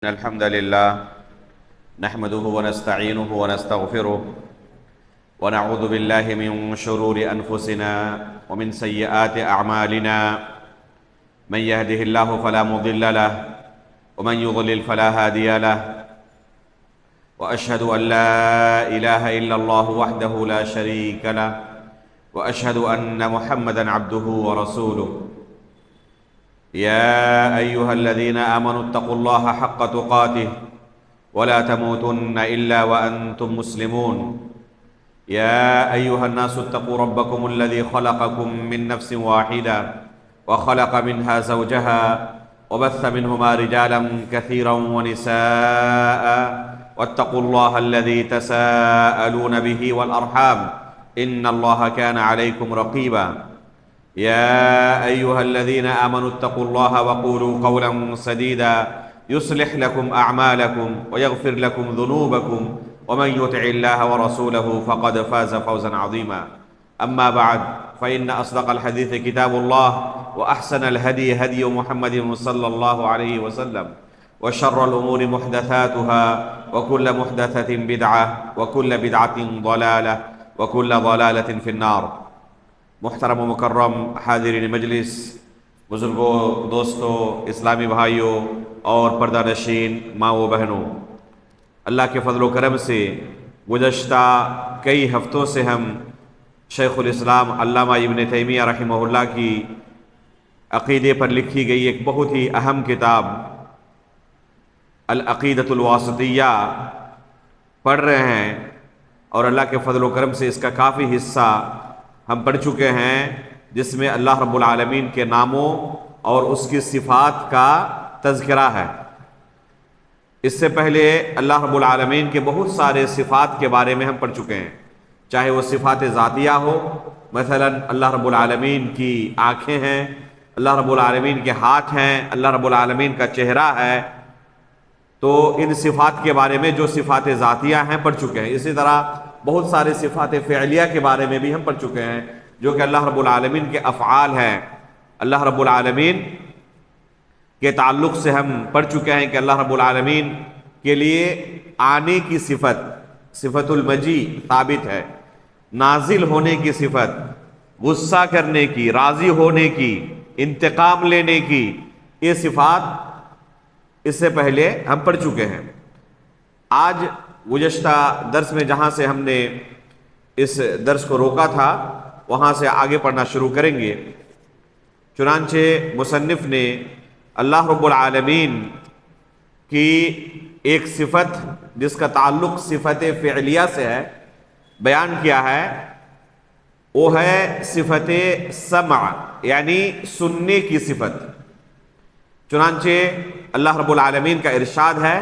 الحمد لله نحمده ونستعينه ونستغفره ونعوذ بالله من شرور أنفسنا ومن سيئات أعمالنا من يهده الله فلا مضل له ومن يضلل فلا هادي له وأشهد أن لا إله إلا الله وحده لا شريك له وأشهد أن محمدًا عبده ورسوله يا أيها الذين آمنوا اتقوا الله حق تقاته ولا تموتن إلا وأنتم مسلمون يا أيها الناس اتقوا ربكم الذي خلقكم من نفس واحدة وخلق منها زوجها وبث منهما رجالا كثيرا ونساء واتقوا الله الذي تساءلون به والأرحام إن الله كان عليكم رقيبا يا أيها الذين آمنوا اتقوا الله وقولوا قولا سديدا يصلح لكم أعمالكم ويغفر لكم ذنوبكم ومن يطع الله ورسوله فقد فاز فوزا عظيما أما بعد فإن أصدق الحديث كتاب الله وأحسن الهدي هدي محمد صلى الله عليه وسلم وشر الأمور محدثاتها وكل محدثة بدعة وكل بدعة ضلالة وكل ضلالة في النار۔ محترم و مکرم حاضرین مجلس، بزرگوں، دوستوں، اسلامی بھائیوں اور پردہ نشین ماں و بہنوں، اللہ کے فضل و کرم سے گزشتہ کئی ہفتوں سے ہم شیخ الاسلام علامہ ابن تیمیہ رحمہ اللہ کی عقیدے پر لکھی گئی ایک بہت ہی اہم کتاب العقیدۃ الواسطیہ پڑھ رہے ہیں، اور اللہ کے فضل و کرم سے اس کا کافی حصہ ہم پڑھ چکے ہیں، جس میں اللہ رب العالمین کے ناموں اور اس کی صفات کا تذکرہ ہے۔ اس سے پہلے اللہ رب العالمین کے بہت سارے صفات کے بارے میں ہم پڑھ چکے ہیں، چاہے وہ صفات ذاتیہ ہو، مثلا اللہ رب العالمین کی آنکھیں ہیں، اللہ رب العالمین کے ہاتھ ہیں، اللہ رب العالمین کا چہرہ ہے، تو ان صفات کے بارے میں جو صفات ذاتیہ ہیں پڑھ چکے ہیں۔ اسی طرح بہت سارے صفات فعلیہ کے بارے میں بھی ہم پڑھ چکے ہیں، جو کہ اللہ رب العالمین کے افعال ہیں۔ اللہ رب العالمین کے تعلق سے ہم پڑھ چکے ہیں کہ اللہ رب العالمین کے لیے آنے کی صفت المجی ثابت ہے، نازل ہونے کی صفت، غصہ کرنے کی، راضی ہونے کی، انتقام لینے کی، یہ صفات اس سے پہلے ہم پڑھ چکے ہیں۔ آج گزشتہ درس میں جہاں سے ہم نے اس درس کو روکا تھا وہاں سے آگے پڑھنا شروع کریں گے۔ چنانچہ مصنف نے اللہ رب العالمین کی ایک صفت جس کا تعلق صفت فعلیہ سے ہے بیان کیا ہے، وہ ہے صفت سمع، یعنی سننے کی صفت۔ چنانچہ اللہ رب العالمین کا ارشاد ہے،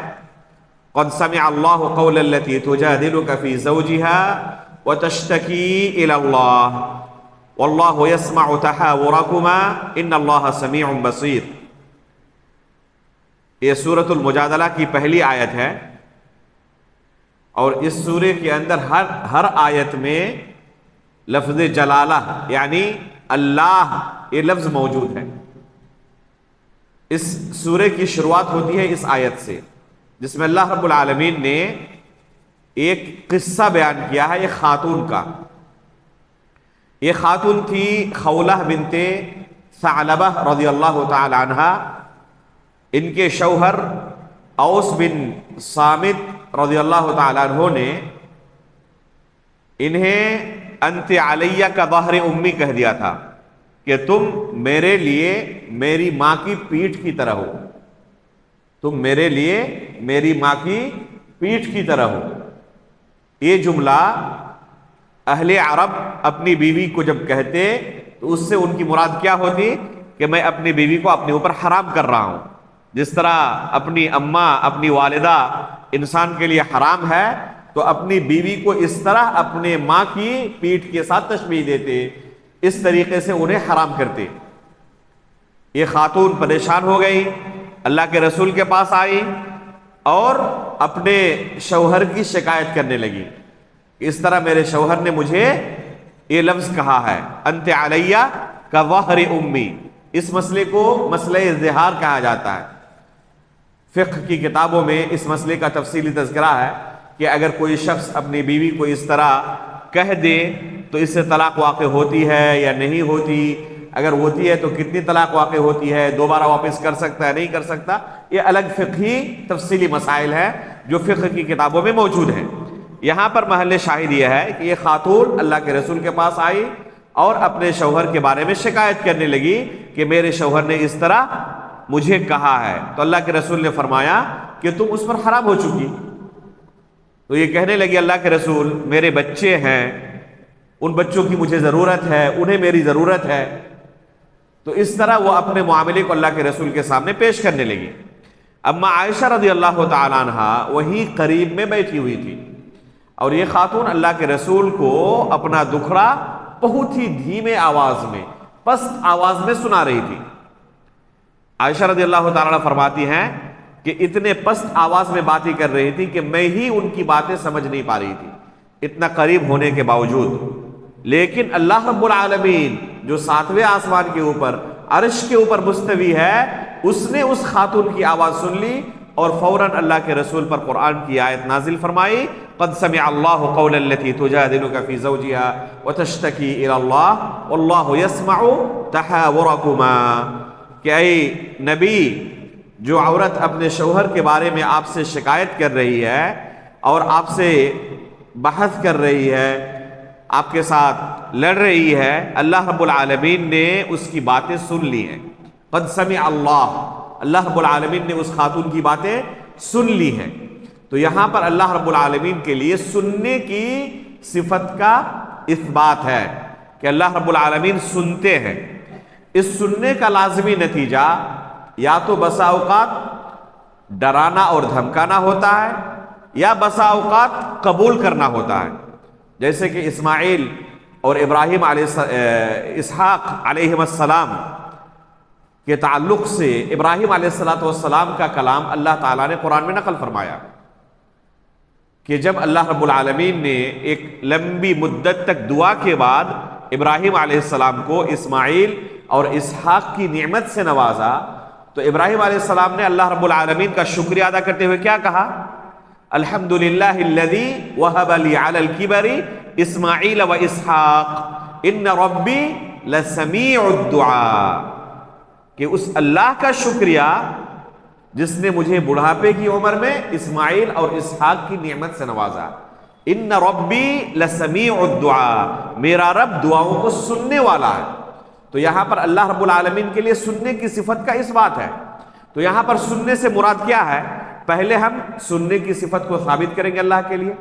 قد سمع اللہ قول التي تجادلك في زوجها وتشتكي الى الله والله يسمع تحاوركما ان الله سميع بصير۔ یہ سورۃ المجادلہ کی پہلی آیت ہے، اور اس سورے کے اندر ہر آیت میں لفظ جلالہ یعنی اللہ یہ لفظ موجود ہے۔ اس سورے کی شروعات ہوتی ہے اس آیت سے، جس میں اللہ رب العالمین نے ایک قصہ بیان کیا ہے ایک خاتون کا۔ یہ خاتون تھی خولہ بنت ثعلبہ رضی اللہ تعالی عنہ۔ ان کے شوہر اوس بن صامت رضی اللہ تعالی عنہ نے انہیں انت علیہ کا ظہر امی کہہ دیا تھا کہ تم میرے لیے میری ماں کی پیٹھ کی طرح ہو، تم میرے لیے میری ماں کی پیٹھ کی طرح ہو۔ یہ جملہ اہل عرب اپنی بیوی کو جب کہتے تو اس سے ان کی مراد کیا ہوتی کہ میں اپنی بیوی کو اپنے اوپر حرام کر رہا ہوں۔ جس طرح اپنی اماں، اپنی والدہ انسان کے لیے حرام ہے، تو اپنی بیوی کو اس طرح اپنے ماں کی پیٹھ کے ساتھ تشبیہ دیتے، اس طریقے سے انہیں حرام کرتے۔ یہ خاتون پریشان ہو گئی، اللہ کے رسول کے پاس آئی اور اپنے شوہر کی شکایت کرنے لگی، اس طرح میرے شوہر نے مجھے یہ لفظ کہا ہے، انت علیہ کا ظہر امی۔ اس مسئلے کو مسئلہ ظہار کہا جاتا ہے۔ فقہ کی کتابوں میں اس مسئلے کا تفصیلی تذکرہ ہے کہ اگر کوئی شخص اپنی بیوی کو اس طرح کہہ دے تو اس سے طلاق واقع ہوتی ہے یا نہیں ہوتی، اگر ہوتی ہے تو کتنی طلاق واقع ہوتی ہے، دوبارہ واپس کر سکتا ہے نہیں کر سکتا، یہ الگ فقہی تفصیلی مسائل ہیں جو فقہ کی کتابوں میں موجود ہیں۔ یہاں پر محل شاہد یہ ہے کہ یہ خاتون اللہ کے رسول کے پاس آئی اور اپنے شوہر کے بارے میں شکایت کرنے لگی کہ میرے شوہر نے اس طرح مجھے کہا ہے، تو اللہ کے رسول نے فرمایا کہ تم اس پر حرام ہو چکی۔ تو یہ کہنے لگی اللہ کے رسول میرے بچے ہیں، ان بچوں کی مجھے ضرورت ہے، انہیں میری ضرورت ہے، تو اس طرح وہ اپنے معاملے کو اللہ کے رسول کے سامنے پیش کرنے لگی۔ اما عائشہ رضی اللہ تعالیٰ عنہ وہی قریب میں بیٹھی ہوئی تھی اور یہ خاتون اللہ کے رسول کو اپنا دکھڑا بہت ہی دھیمے آواز میں، پست آواز میں سنا رہی تھی۔ عائشہ رضی اللہ تعالیٰ عنہ فرماتی ہیں کہ اتنے پست آواز میں باتیں کر رہی تھی کہ میں ہی ان کی باتیں سمجھ نہیں پا رہی تھی، اتنا قریب ہونے کے باوجود۔ لیکن اللہ رب العالمین جو 7ویں آسمان کے اوپر عرش کے اوپر مستوی ہے، اس نے اس خاتون کی آواز سن لی اور فوراً اللہ کے رسول پر قرآن کی آیت نازل فرمائی، قد سمع اللہ قول التي تجادلك في زوجها وتشتكي الى الله والله يسمع تحاوركما، کہ اے نبی جو عورت اپنے شوہر کے بارے میں آپ سے شکایت کر رہی ہے اور آپ سے بحث کر رہی ہے، آپ کے ساتھ لڑ رہی ہے، اللہ رب العالمین نے اس کی باتیں سن لی ہیں۔ قد سمع اللہ رب العالمین نے اس خاتون کی باتیں سن لی ہیں۔ تو یہاں پر اللہ رب العالمین کے لیے سننے کی صفت کا اثبات ہے کہ اللہ رب العالمین سنتے ہیں۔ اس سننے کا لازمی نتیجہ یا تو بسا اوقات ڈرانا اور دھمکانا ہوتا ہے یا بسا اوقات قبول کرنا ہوتا ہے، جیسے کہ اسماعیل اور ابراہیم اسحاق علیہ السلام کے تعلق سے ابراہیم علیہ السلام کا کلام اللہ تعالیٰ نے قرآن میں نقل فرمایا کہ جب اللہ رب العالمین نے ایک لمبی مدت تک دعا کے بعد ابراہیم علیہ السلام کو اسماعیل اور اسحاق کی نعمت سے نوازا، تو ابراہیم علیہ السلام نے اللہ رب العالمین کا شکریہ ادا کرتے ہوئے کیا کہا؟ الحمدللہ الذی وہب لی علی الکبر اسماعیل و اسحاق ان ربی لسمیع الدعاء، کہ اس اللہ کا شکریہ جس نے مجھے بڑھاپے کی عمر میں اسماعیل اور اسحاق کی نعمت سے نوازا۔ ان ربی لسمیع الدعاء، میرا رب دعاؤں کو سننے والا ہے۔ تو یہاں پر اللہ رب العالمین کے لیے سننے کی صفت کا اس بات ہے۔ تو یہاں پر سننے سے مراد کیا ہے؟ پہلے ہم سننے کی صفت کو ثابت کریں گے اللہ کے لیے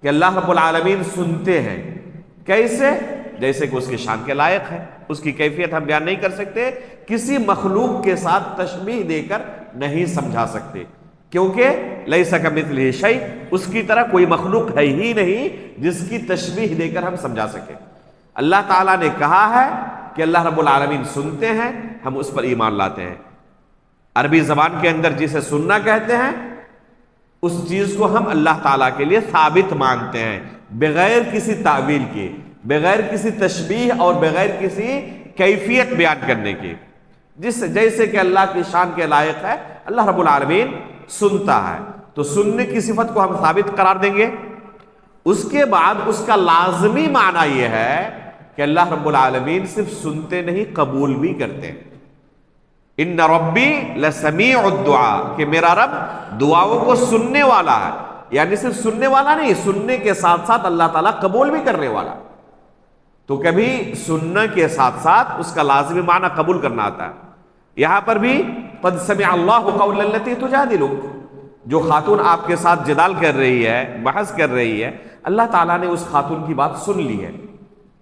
کہ اللہ رب العالمین سنتے ہیں۔ کیسے؟ جیسے کہ اس کی شان کے لائق ہے، اس کی کیفیت ہم بیان نہیں کر سکتے، کسی مخلوق کے ساتھ تشبیہ دے کر نہیں سمجھا سکتے، کیونکہ لیس کمثلہ شیء، اس کی طرح کوئی مخلوق ہے ہی نہیں جس کی تشبیہ دے کر ہم سمجھا سکیں۔ اللہ تعالیٰ نے کہا ہے کہ اللہ رب العالمین سنتے ہیں، ہم اس پر ایمان لاتے ہیں۔ عربی زبان کے اندر جسے سننا کہتے ہیں اس چیز کو ہم اللہ تعالیٰ کے لیے ثابت مانتے ہیں، بغیر کسی تعویل کے، بغیر کسی تشبیہ اور بغیر کسی کیفیت بیان کرنے کی، جیسے کہ اللہ کی شان کے لائق ہے اللہ رب العالمین سنتا ہے۔ تو سننے کی صفت کو ہم ثابت قرار دیں گے۔ اس کے بعد اس کا لازمی معنی یہ ہے کہ اللہ رب العالمین صرف سنتے نہیں، قبول بھی کرتے ہیں۔ ان ربی لسمیع الدعاء، کہ میرا رب دعاؤں کو سننے والا ہے، یعنی صرف سننے والا نہیں، سننے کے ساتھ ساتھ اللہ تعالیٰ قبول بھی کرنے والا۔ تو کبھی سننے کے ساتھ ساتھ اس کا لازمی معنی قبول کرنا آتا ہے۔ یہاں پر بھی قد سمع اللہ قول التي تجادلک، جو خاتون آپ کے ساتھ جدال کر رہی ہے، بحث کر رہی ہے، اللہ تعالیٰ نے اس خاتون کی بات سن لی ہے،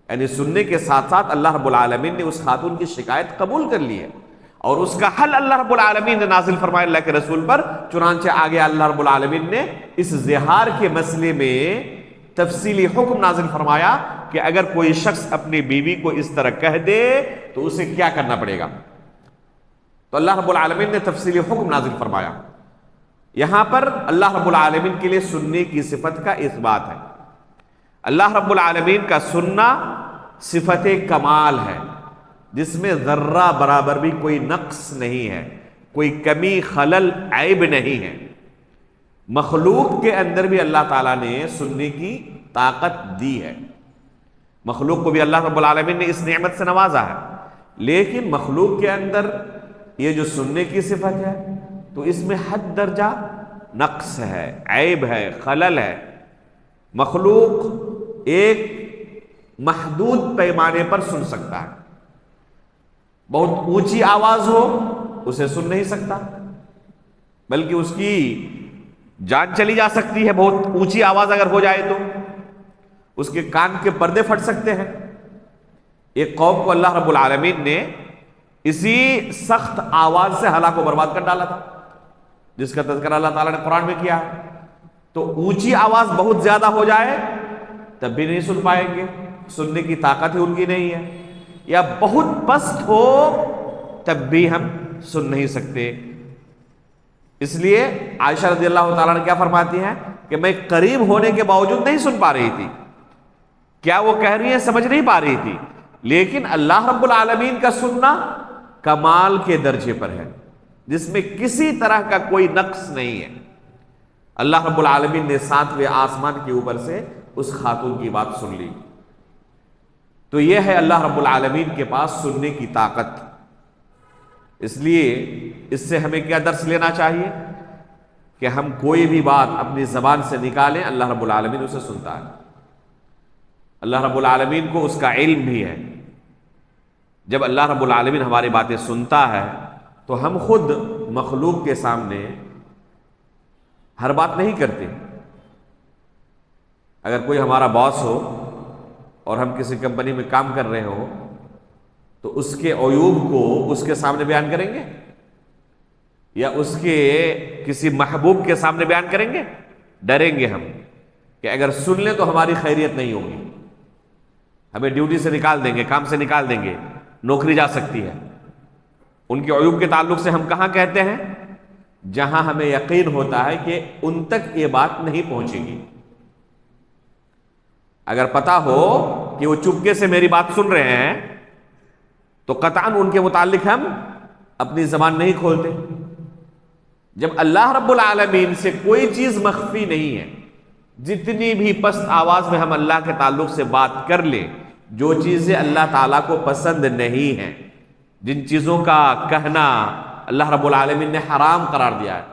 یعنی سننے کے ساتھ ساتھ اللہ رب العالمین نے اس خاتون کی شکایت قبول کر لی ہے اور اس کا حل اللہ رب العالمین نے نازل فرمایا اللہ کے رسول پر۔ چنانچہ آگے اللہ رب العالمین نے اس زہار کے مسئلے میں تفصیلی حکم نازل فرمایا کہ اگر کوئی شخص اپنی بیوی کو اس طرح کہہ دے تو اسے کیا کرنا پڑے گا۔ تو اللہ رب العالمین نے تفصیلی حکم نازل فرمایا۔ یہاں پر اللہ رب العالمین کے لیے سننے کی صفت کا اثبات ہے۔ اللہ رب العالمین کا سننا صفت کمال ہے، جس میں ذرہ برابر بھی کوئی نقص نہیں ہے، کوئی کمی خلل عیب نہیں ہے۔ مخلوق کے اندر بھی اللہ تعالیٰ نے سننے کی طاقت دی ہے، مخلوق کو بھی اللہ رب العالمین نے اس نعمت سے نوازا ہے، لیکن مخلوق کے اندر یہ جو سننے کی صفت ہے تو اس میں حد درجہ نقص ہے، عیب ہے، خلل ہے۔ مخلوق ایک محدود پیمانے پر سن سکتا ہے، بہت اونچی آواز ہو اسے سن نہیں سکتا، بلکہ اس کی جان چلی جا سکتی ہے، بہت اونچی آواز اگر ہو جائے تو اس کے کان کے پردے پھٹ سکتے ہیں۔ ایک قوم کو اللہ رب العالمین نے اسی سخت آواز سے ہلاک و برباد کر ڈالا تھا، جس کا تذکرہ اللہ تعالیٰ نے قرآن میں کیا ہے۔ تو اونچی آواز بہت زیادہ ہو جائے تب بھی نہیں سن پائیں گے، سننے کی طاقت ہی ان کی نہیں ہے، یا بہت پست ہو تب بھی ہم سن نہیں سکتے۔ اس لیے عائشہ رضی اللہ تعالیٰ نے کیا فرماتی ہیں کہ میں قریب ہونے کے باوجود نہیں سن پا رہی تھی، کیا وہ کہہ رہی ہیں سمجھ نہیں پا رہی تھی، لیکن اللہ رب العالمین کا سننا کمال کے درجے پر ہے، جس میں کسی طرح کا کوئی نقص نہیں ہے۔ اللہ رب العالمین نے 7ویں آسمان کے اوپر سے اس خاتون کی بات سن لی۔ تو یہ ہے اللہ رب العالمین کے پاس سننے کی طاقت۔ اس لیے اس سے ہمیں کیا درس لینا چاہیے کہ ہم کوئی بھی بات اپنی زبان سے نکالیں، اللہ رب العالمین اسے سنتا ہے، اللہ رب العالمین کو اس کا علم بھی ہے۔ جب اللہ رب العالمین ہماری باتیں سنتا ہے تو ہم خود مخلوق کے سامنے ہر بات نہیں کرتے۔ اگر کوئی ہمارا باس ہو اور ہم کسی کمپنی میں کام کر رہے ہو تو اس کے عیوب کو اس کے سامنے بیان کریں گے یا اس کے کسی محبوب کے سامنے بیان کریں گے؟ ڈریں گے ہم کہ اگر سن لیں تو ہماری خیریت نہیں ہوگی، ہمیں ڈیوٹی سے نکال دیں گے، کام سے نکال دیں گے، نوکری جا سکتی ہے۔ ان کے عیوب کے تعلق سے ہم کہاں کہتے ہیں؟ جہاں ہمیں یقین ہوتا ہے کہ ان تک یہ بات نہیں پہنچے گی۔ اگر پتا ہو کہ وہ چپکے سے میری بات سن رہے ہیں تو قطعاً ان کے متعلق ہم اپنی زبان نہیں کھولتے۔ جب اللہ رب العالمین سے کوئی چیز مخفی نہیں ہے، جتنی بھی پست آواز میں ہم اللہ کے تعلق سے بات کر لیں، جو چیزیں اللہ تعالیٰ کو پسند نہیں ہیں، جن چیزوں کا کہنا اللہ رب العالمین نے حرام قرار دیا ہے،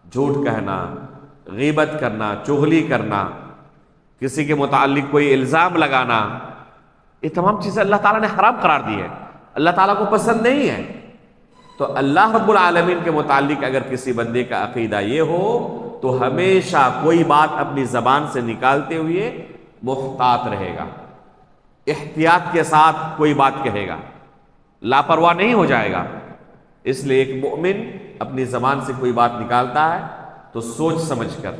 جھوٹ کہنا، غیبت کرنا، چغلی کرنا، کسی کے متعلق کوئی الزام لگانا، یہ تمام چیزیں اللہ تعالیٰ نے حرام قرار دی ہے، اللہ تعالیٰ کو پسند نہیں ہے۔ تو اللہ رب العالمین کے متعلق اگر کسی بندے کا عقیدہ یہ ہو تو ہمیشہ کوئی بات اپنی زبان سے نکالتے ہوئے محتاط رہے گا، احتیاط کے ساتھ کوئی بات کہے گا، لاپرواہ نہیں ہو جائے گا۔ اس لیے ایک مومن اپنی زبان سے کوئی بات نکالتا ہے تو سوچ سمجھ کر،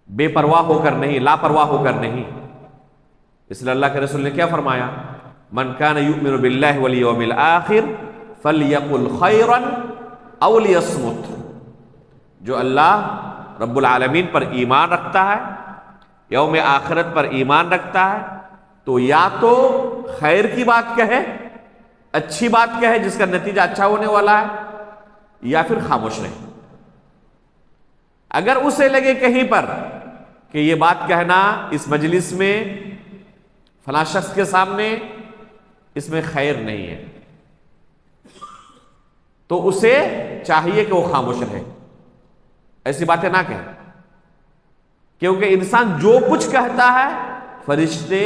بے پرواہ ہو کر نہیں، لاپرواہ ہو کر نہیں۔ اس لیے اللہ کے رسول نے کیا فرمایا؟ من کان یؤمن باللہ والیوم الآخر فلیقل خیرا او لیصمت۔ جو اللہ رب العالمین پر ایمان رکھتا ہے، یوم آخرت پر ایمان رکھتا ہے، تو یا تو خیر کی بات کہے، اچھی بات کہے جس کا نتیجہ اچھا ہونے والا ہے، یا پھر خاموش رہے۔ اگر اسے لگے کہیں پر کہ یہ بات کہنا اس مجلس میں فلاں شخص کے سامنے اس میں خیر نہیں ہے، تو اسے چاہیے کہ وہ خاموش رہے، ایسی باتیں نہ کہیں، کیونکہ انسان جو کچھ کہتا ہے فرشتے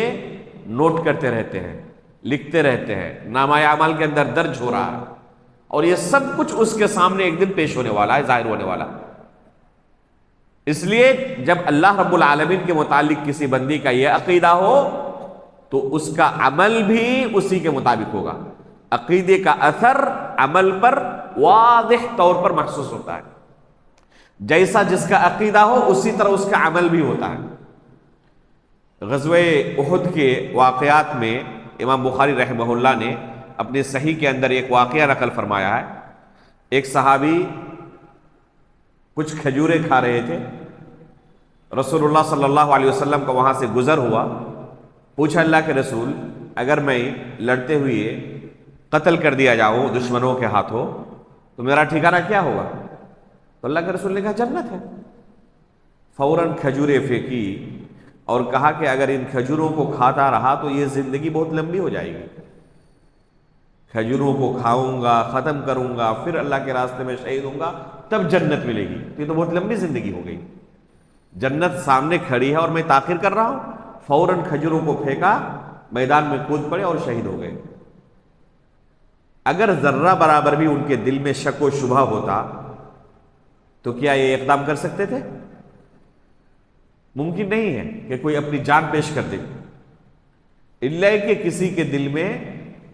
نوٹ کرتے رہتے ہیں، لکھتے رہتے ہیں، نامہ اعمال کے اندر درج ہو رہا ہے، اور یہ سب کچھ اس کے سامنے ایک دن پیش ہونے والا ہے، ظاہر ہونے والا ہے۔ اس لیے جب اللہ رب العالمین کے متعلق کسی بندی کا یہ عقیدہ ہو تو اس کا عمل بھی اسی کے مطابق ہوگا، عقیدے کا اثر عمل پر واضح طور پر محسوس ہوتا ہے، جیسا جس کا عقیدہ ہو اسی طرح اس کا عمل بھی ہوتا ہے۔ غزوہ احد کے واقعات میں امام بخاری رحمہ اللہ نے اپنی صحیح کے اندر ایک واقعہ نقل فرمایا ہے۔ ایک صحابی کچھ کھجوریں کھا رہے تھے، رسول اللہ صلی اللہ علیہ وسلم کا وہاں سے گزر ہوا، پوچھا اللہ کے رسول اگر میں لڑتے ہوئے قتل کر دیا جاؤں دشمنوں کے ہاتھوں تو میرا ٹھکانہ کیا ہوگا؟ تو اللہ کے رسول نے کہا جنت ہے۔ فوراً کھجوریں پھینکی اور کہا کہ اگر ان کھجوروں کو کھاتا رہا تو یہ زندگی بہت لمبی ہو جائے گی، کھجوروں کو کھاؤں گا، ختم کروں گا، پھر اللہ کے راستے میں شہید ہوں گا، تب جنت ملے گی، تو یہ تو بہت لمبی زندگی ہو گئی۔ جنت سامنے کھڑی ہے اور میں تاخیر کر رہا ہوں۔ فوراً کھجوروں کو پھینکا، میدان میں کود پڑے اور شہید ہو گئے۔ اگر ذرہ برابر بھی ان کے دل میں شک و شبہ ہوتا تو کیا یہ اقدام کر سکتے تھے؟ ممکن نہیں ہے کہ کوئی اپنی جان پیش کر دے، الا کہ کسی کے دل میں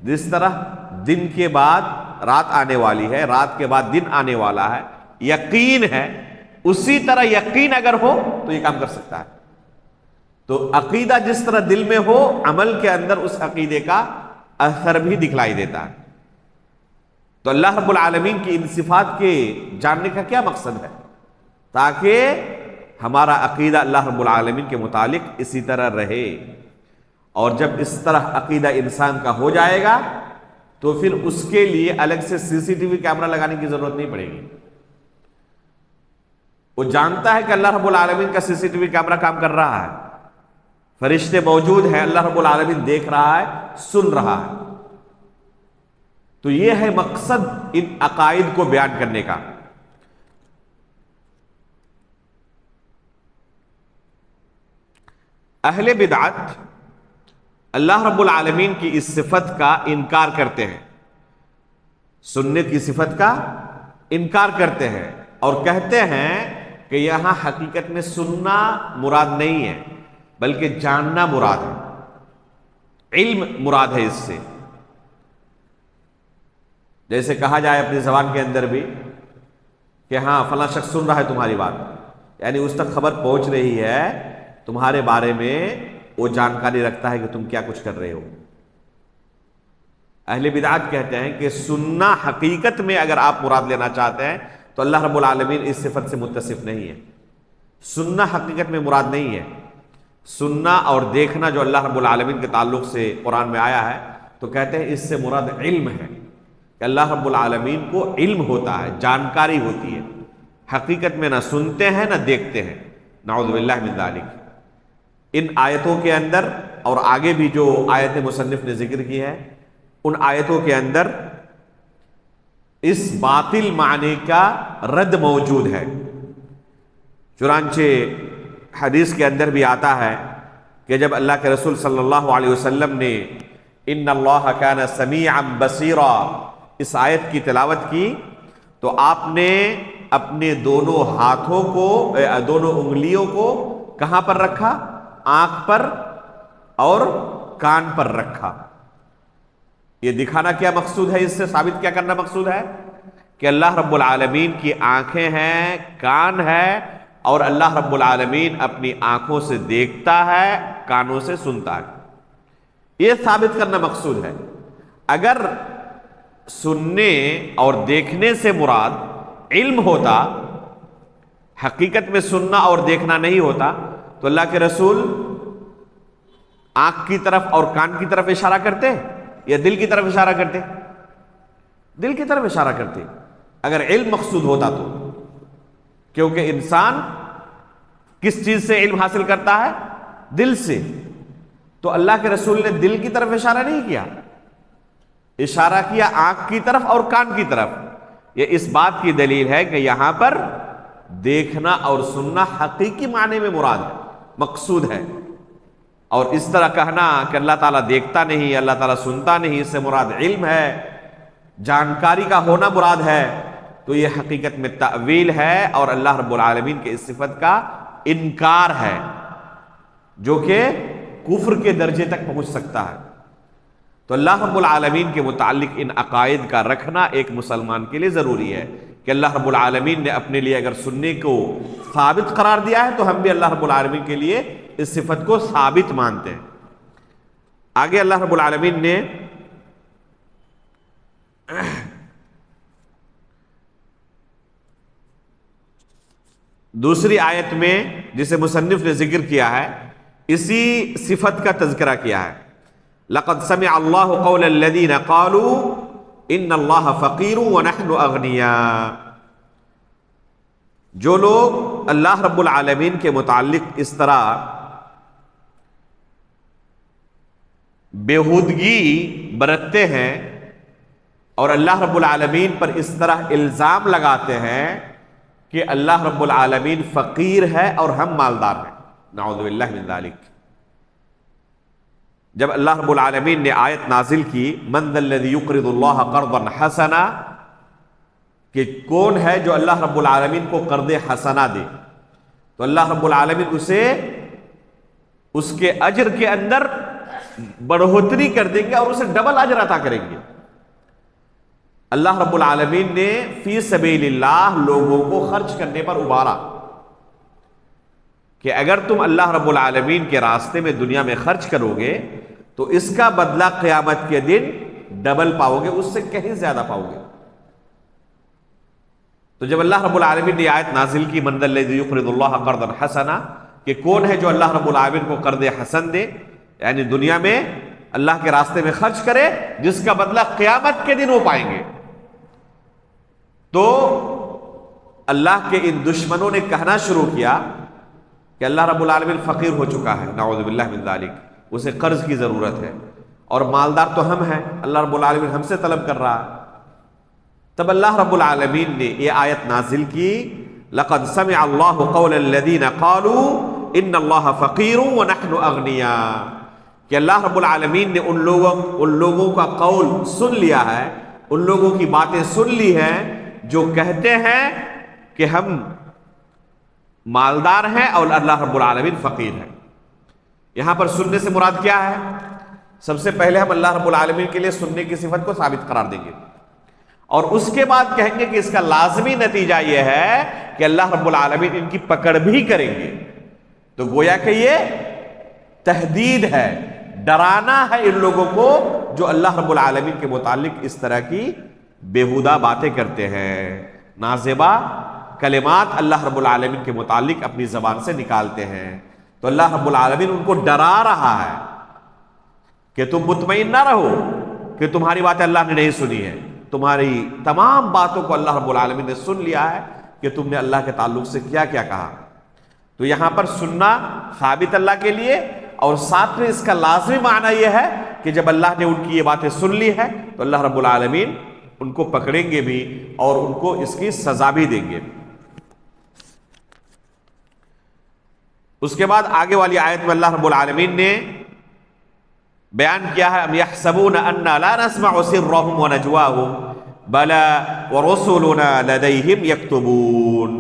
جس طرح دن کے بعد رات آنے والی ہے، رات کے بعد دن آنے والا ہے، یقین ہے، اسی طرح یقین اگر ہو تو یہ کام کر سکتا ہے۔ تو عقیدہ جس طرح دل میں ہو، عمل کے اندر اس عقیدے کا اثر بھی دکھلائی دیتا ہے۔ تو اللہ رب العالمین کی ان صفات کے جاننے کا کیا مقصد ہے؟ تاکہ ہمارا عقیدہ اللہ رب العالمین کے متعلق اسی طرح رہے، اور جب اس طرح عقیدہ انسان کا ہو جائے گا تو پھر اس کے لیے الگ سے CCTV کیمرہ لگانے کی ضرورت نہیں پڑے گی۔ وہ جانتا ہے کہ اللہ رب العالمین کا CCTV کیمرہ کام کر رہا ہے، فرشتے موجود ہیں، اللہ رب العالمین دیکھ رہا ہے، سن رہا ہے۔ تو یہ ہے مقصد ان عقائد کو بیان کرنے کا۔ اہل بدعت اللہ رب العالمین کی اس صفت کا انکار کرتے ہیں، سنت کی صفت کا انکار کرتے ہیں، اور کہتے ہیں کہ یہاں حقیقت میں سننا مراد نہیں ہے بلکہ جاننا مراد ہے، علم مراد ہے اس سے۔ جیسے کہا جائے اپنی زبان کے اندر بھی کہ ہاں فلاں شخص سن رہا ہے تمہاری بات، یعنی اس تک خبر پہنچ رہی ہے تمہارے بارے میں، وہ جانکاری رکھتا ہے کہ تم کیا کچھ کر رہے ہو۔ اہل بدعت کہتے ہیں کہ سننا حقیقت میں اگر آپ مراد لینا چاہتے ہیں تو اللہ رب العالمین اس صفت سے متصف نہیں ہے۔ سننا حقیقت میں مراد نہیں ہے۔ سننا اور دیکھنا جو اللہ رب العالمین کے تعلق سے قرآن میں آیا ہے تو کہتے ہیں اس سے مراد علم ہے، کہ اللہ رب العالمین کو علم ہوتا ہے، جانکاری ہوتی ہے، حقیقت میں نہ سنتے ہیں نہ دیکھتے ہیں، نعوذ باللہ من ذالک۔ ان آیتوں کے اندر اور آگے بھی جو آیت مصنف نے ذکر کی ہے، ان آیتوں کے اندر اس باطل معنی کا رد موجود ہے۔ چنانچہ حدیث کے اندر بھی آتا ہے کہ جب اللہ کے رسول صلی اللہ علیہ وسلم نے ان اللہ کان سمیعا بصیرا اس آیت کی تلاوت کی تو آپ نے اپنے دونوں ہاتھوں کو، دونوں انگلیوں کو کہاں پر رکھا؟ آنکھ پر اور کان پر رکھا۔ یہ دکھانا کیا مقصود ہے؟ اس سے ثابت کیا کرنا مقصود ہے؟ کہ اللہ رب العالمین کی آنکھیں ہیں، کان ہے، اور اللہ رب العالمین اپنی آنکھوں سے دیکھتا ہے، کانوں سے سنتا ہے۔ یہ ثابت کرنا مقصود ہے۔ اگر سننے اور دیکھنے سے مراد علم ہوتا، حقیقت میں سننا اور دیکھنا نہیں ہوتا، تو اللہ کے رسول آنکھ کی طرف اور کان کی طرف اشارہ کرتے یا دل کی طرف اشارہ کرتے؟ دل کی طرف اشارہ کرتے اگر علم مقصود ہوتا تو، کیونکہ انسان کس چیز سے علم حاصل کرتا ہے؟ دل سے۔ تو اللہ کے رسول نے دل کی طرف اشارہ نہیں کیا، اشارہ کیا آنکھ کی طرف اور کان کی طرف۔ یہ اس بات کی دلیل ہے کہ یہاں پر دیکھنا اور سننا حقیقی معنی میں مراد ہے، مقصود ہے۔ اور اس طرح کہنا کہ اللہ تعالیٰ دیکھتا نہیں، اللہ تعالیٰ سنتا نہیں، اس سے مراد علم ہے، جانکاری کا ہونا مراد ہے، تو یہ حقیقت میں تأویل ہے اور اللہ رب العالمین کے اس صفت کا انکار ہے، جو کہ کفر کے درجے تک پہنچ سکتا ہے۔ تو اللہ رب العالمین کے متعلق ان عقائد کا رکھنا ایک مسلمان کے لیے ضروری ہے کہ اللہ رب العالمین نے اپنے لیے اگر سننے کو ثابت قرار دیا ہے تو ہم بھی اللہ رب العالمین کے لیے اس صفت کو ثابت مانتے ہیں۔ آگے اللہ رب العالمین نے دوسری آیت میں جسے مصنف نے ذکر کیا ہے، اسی صفت کا تذکرہ کیا ہے۔ لقد سمع اللہ قول الذین قالوا ان اللہ فقیر ونحن اغنیاء. جو لوگ اللہ رب العالمین کے متعلق اس طرح بیہودگی برتتے ہیں اور اللہ رب العالمین پر اس طرح الزام لگاتے ہیں کہ اللہ رب العالمین فقیر ہے اور ہم مالدار ہیں، نعوذ باللہ من ذالک. جب اللہ رب العالمین نے آیت نازل کی من ذا الذی یقرض اللہ قرضا حسنا، کہ کون ہے جو اللہ رب العالمین کو قرض حسنا دے، تو اللہ رب العالمین اسے اس کے اجر کے اندر بڑھوتری کر دیں گے اور اسے ڈبل اجر عطا کریں گے. اللہ رب العالمین نے فی سبیل اللہ لوگوں کو خرچ کرنے پر ابھارا کہ اگر تم اللہ رب العالمین کے راستے میں دنیا میں خرچ کرو گے تو اس کا بدلہ قیامت کے دن ڈبل پاؤ گے، اس سے کہیں زیادہ پاؤ گے. تو جب اللہ رب العالمین نے آیت نازل کی من ذا الذی یقرض اللہ قرضا حسنا، کہ کون ہے جو اللہ رب العالمین کو قرض حسن دے، یعنی دنیا میں اللہ کے راستے میں خرچ کرے جس کا بدلہ قیامت کے دن وہ پائیں گے، تو اللہ کے ان دشمنوں نے کہنا شروع کیا کہ اللہ رب العالمین فقیر ہو چکا ہے، نعوذ باللہ من ذالک، اسے قرض کی ضرورت ہے، اور مالدار تو ہم ہیں، اللہ رب العالمین ہم سے طلب کر رہا ہے. تب اللہ رب العالمین نے یہ آیت نازل کی لقد سمع اللہ قول الذین قالوا ان اللہ فقیر ونحن اغنیاء، کہ اللہ رب العالمین نے ان لوگوں کا قول سن لیا ہے، ان لوگوں کی باتیں سن لی ہیں جو کہتے ہیں کہ ہم مالدار ہیں اور اللہ رب العالمین فقیر ہے. یہاں پر سننے سے مراد کیا ہے؟ سب سے پہلے ہم اللہ رب العالمین کے لیے سننے کی صفت کو ثابت قرار دیں گے، اور اس کے بعد کہیں گے کہ اس کا لازمی نتیجہ یہ ہے کہ اللہ رب العالمین ان کی پکڑ بھی کریں گے. تو گویا کہ یہ تہدید ہے، ڈرانا ہے ان لوگوں کو جو اللہ رب العالمین کے متعلق اس طرح کی بیہودہ باتیں کرتے ہیں، نازیبہ کلمات اللہ رب العالمین کے متعلق اپنی زبان سے نکالتے ہیں. تو اللہ رب العالمین ان کو ڈرا رہا ہے کہ تم مطمئن نہ رہو کہ تمہاری باتیں اللہ نے نہیں سنی ہے، تمہاری تمام باتوں کو اللہ رب العالمین نے سن لیا ہے کہ تم نے اللہ کے تعلق سے کیا کیا کہا. تو یہاں پر سننا ثابت اللہ کے لیے، اور ساتھ میں اس کا لازمی معنی یہ ہے کہ جب اللہ نے ان کی یہ باتیں سن لی ہے تو اللہ رب العالمین ان کو پکڑیں گے بھی اور ان کو اس کی سزا بھی دیں گے. اس کے بعد آگے والی آیت میں اللہ رب العالمین نے بیان کیا ہے ام یحسبون انا لا نسمع سرهم ونجواهم بلا ورسلنا لدیہم یکتبون،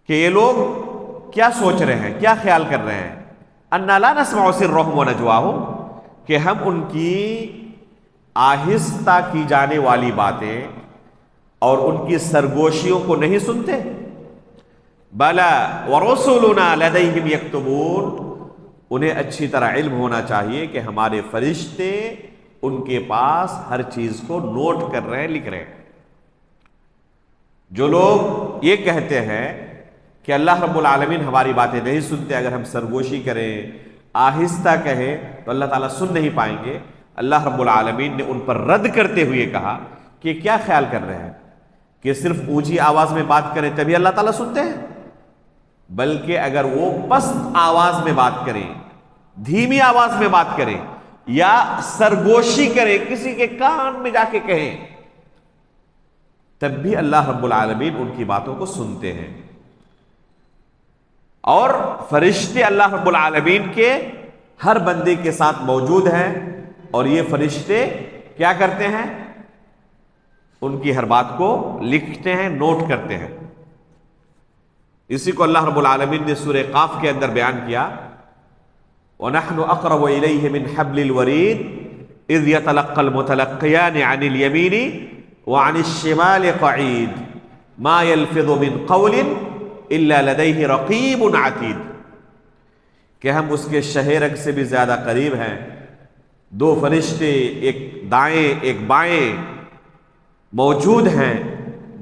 کہ یہ لوگ کیا سوچ رہے ہیں، کیا خیال کر رہے ہیں، انا لا نسمع سرهم ونجواهم، کہ ہم ان کی آہستہ کی جانے والی باتیں اور ان کی سرگوشیوں کو نہیں سنتے. بلا ورسلنا لدیہم یکتبون، انہیں اچھی طرح علم ہونا چاہیے کہ ہمارے فرشتے ان کے پاس ہر چیز کو نوٹ کر رہے ہیں، لکھ رہے ہیں. جو لوگ یہ کہتے ہیں کہ اللہ رب العالمین ہماری باتیں نہیں سنتے، اگر ہم سرگوشی کریں، آہستہ کہیں تو اللہ تعالیٰ سن نہیں پائیں گے، اللہ رب العالمین نے ان پر رد کرتے ہوئے کہا کہ کیا خیال کر رہے ہیں کہ صرف اونچی آواز میں بات کریں تبھی اللہ تعالیٰ سنتے ہیں؟ بلکہ اگر وہ پست آواز میں بات کریں، دھیمی آواز میں بات کریں، یا سرگوشی کریں، کسی کے کان میں جا کے کہیں، تب بھی اللہ رب العالمین ان کی باتوں کو سنتے ہیں. اور فرشتے اللہ رب العالمین کے ہر بندے کے ساتھ موجود ہیں، اور یہ فرشتے کیا کرتے ہیں؟ ان کی ہر بات کو لکھتے ہیں، نوٹ کرتے ہیں. اسی کو اللہ رب العالمین نے سورہ قاف کے اندر بیان کیا وَنَحْنُ أَقْرَبُ إِلَيْهِ مِنْ حَبْلِ الْوَرِيدِ إِذْ يَتَلَقَّى الْمُتَلَقِّيَانِ عَنِ الْيَمِينِ وَعَنِ الشِّمَالِ قَعِيدٌ مَا يَلْفِظُ مِنْ قَوْلٍ إِلَّا لَدَيْهِ رَقِيبٌ عَتِيدٌ، کہ ہم اس کے شہ رگ سے بھی زیادہ قریب ہیں. دو فرشتے ایک دائیں ایک بائیں موجود ہیں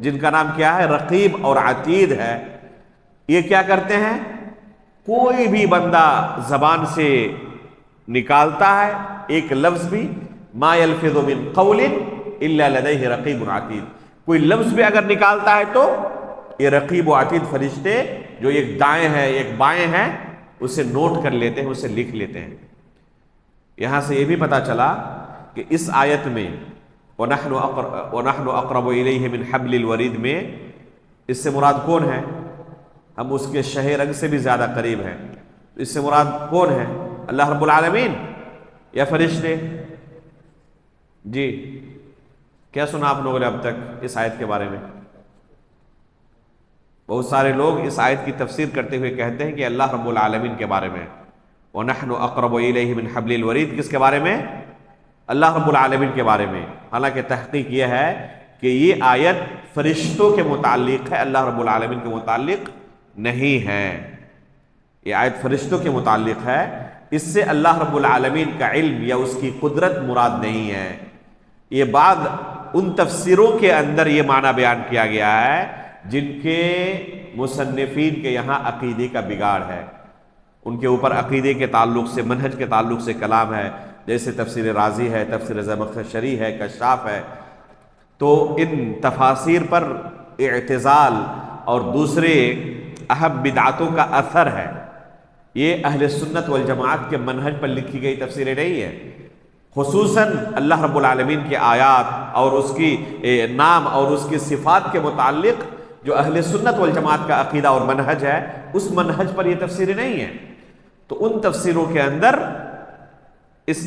جن کا نام کیا ہے؟ رقیب اور عتید ہے. یہ کیا کرتے ہیں؟ کوئی بھی بندہ زبان سے نکالتا ہے ایک لفظ بھی، ما یلفظ من قول الا لدیہ رقیب عتید، کوئی لفظ بھی اگر نکالتا ہے تو یہ رقیب و عتید فرشتے جو ایک دائیں ہیں ایک بائیں ہیں اسے نوٹ کر لیتے ہیں، اسے لکھ لیتے ہیں۔ یہاں سے یہ بھی پتا چلا کہ اس آیت میں وَنَحْنُ أَقْرَبُ إِلَيْهِ مِنْ حَبْلِ الْوَرِيدِ میں اس سے مراد کون ہے؟ ہم اس کے شہ رگ سے بھی زیادہ قریب ہیں، اس سے مراد کون ہے؟ اللہ رب العالمین یا فرشتے؟ جی کیا سنا آپ لوگوں نے اب تک اس آیت کے بارے میں؟ بہت سارے لوگ اس آیت کی تفسیر کرتے ہوئے کہتے ہیں کہ اللہ رب العالمین کے بارے میں، وَنَحْنُ أَقْرَبُ إِلَيْهِ مِنْ حَبْلِ الْوَرِيدِ کس کے بارے میں؟ اللہ رب العالمین کے بارے میں۔ حالانکہ تحقیق یہ ہے کہ یہ آیت فرشتوں کے متعلق ہے، اللہ رب العالمین کے متعلق نہیں ہے۔ یہ آیت فرشتوں کے متعلق ہے، اس سے اللہ رب العالمین کا علم یا اس کی قدرت مراد نہیں ہے۔ یہ بعد ان تفسیروں کے اندر یہ معنی بیان کیا گیا ہے جن کے مصنفین کے یہاں عقیدے کا بگاڑ ہے، ان کے اوپر عقیدے کے تعلق سے منہج کے تعلق سے کلام ہے، جیسے تفسیر رازی ہے، تفسیر زمخشری ہے، کشاف ہے۔ تو ان تفاسیر پر اعتزال اور دوسرے اہم بدعتوں کا اثر ہے۔ یہ اہل سنت والجماعت کے منہج پر لکھی گئی تفسیریں نہیں ہیں۔ خصوصاً اللہ رب العالمین کی آیات اور اس کی نام اور اس کی صفات کے متعلق جو اہل سنت والجماعت کا عقیدہ اور منہج ہے، اس منہج پر یہ تفسیریں نہیں ہیں۔ تو ان تفسیروں کے اندر اس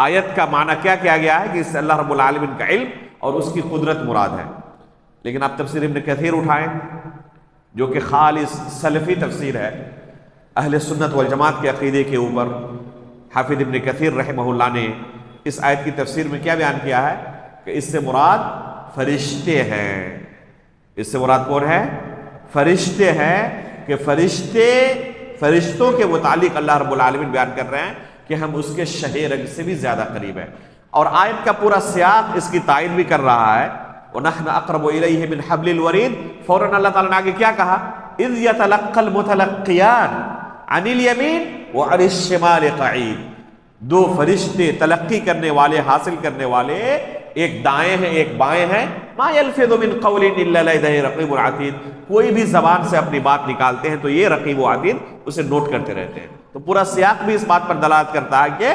آیت کا معنی کیا کیا گیا ہے کہ اس سے اللہ رب العالمین کا علم اور اس کی قدرت مراد ہے۔ لیکن آپ تفسیر ابن کثیر اٹھائیں جو کہ خالص سلفی تفسیر ہے، اہل سنت والجماعت کے عقیدے کے اوپر، حافظ ابن کثیر رحمہ اللہ نے اس آیت کی تفسیر میں کیا بیان کیا ہے کہ اس سے مراد فرشتے ہیں۔ اس سے مراد کون ہے؟ فرشتے ہیں، کہ فرشتوں کے متعلق اللہ رب العالمین بیان کر رہے ہیں کہ ہم اس کے شہ رگ سے بھی زیادہ قریب ہیں۔ اور آیت کا پورا سیاق اس کی تائید بھی کر رہا ہے، وَنَحْنُ أَقْرَبُ إِلَيْهِ مِنْ حَبْلِ الْوَرِيدِ۔ فوراً اللہ تعالیٰ نے آگے کیا کہا؟ إِذْ يَتَلَقَّى الْمُتَلَقِّيَانِ عَنِ الْيَمِينِ وَعَنِ الشِّمَالِ قَعِيدٌ۔ دو فرشتے تلقی کرنے والے، حاصل کرنے والے، ایک دائیں ہیں ایک بائیں ہیں۔ مَا يَلْفِظُ مِنْ قَوْلٍ إِلَّا لَدَيْهِ رَقِيبٌ عَتِيدٌ، کوئی بھی زبان سے اپنی بات نکالتے ہیں تو یہ رقیب و عتید اسے نوٹ کرتے رہتے ہیں۔ تو پورا سیاق بھی اس بات پر دلالت کرتا ہے کہ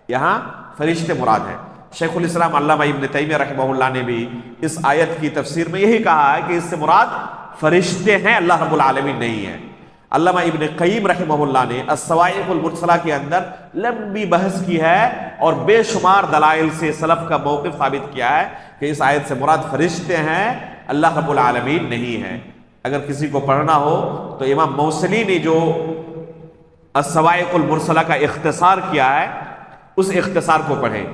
یہاں فرشتے مراد ہیں۔ شیخ الاسلام علامہ ابن تیمیہ رحمہ اللہ نے بھی اس آیت کی تفسیر میں یہی کہا ہے کہ اس سے مراد فرشتے ہیں، اللہ رب العالمین نہیں ہے۔ علامہ ابن قیم رحمہ اللہ نے الصواعق المرسلہ کے اندر لمبی بحث کی ہے اور بے شمار دلائل سے سلف کا موقف ثابت کیا ہے کہ اس آیت سے مراد فرشتے ہیں، اللہ رب العالمین نہیں ہے۔ اگر کسی کو پڑھنا ہو تو امام موصلی نے جو الصواعق المرسلہ کا اختصار کیا ہے اس اختصار کو پڑھیں،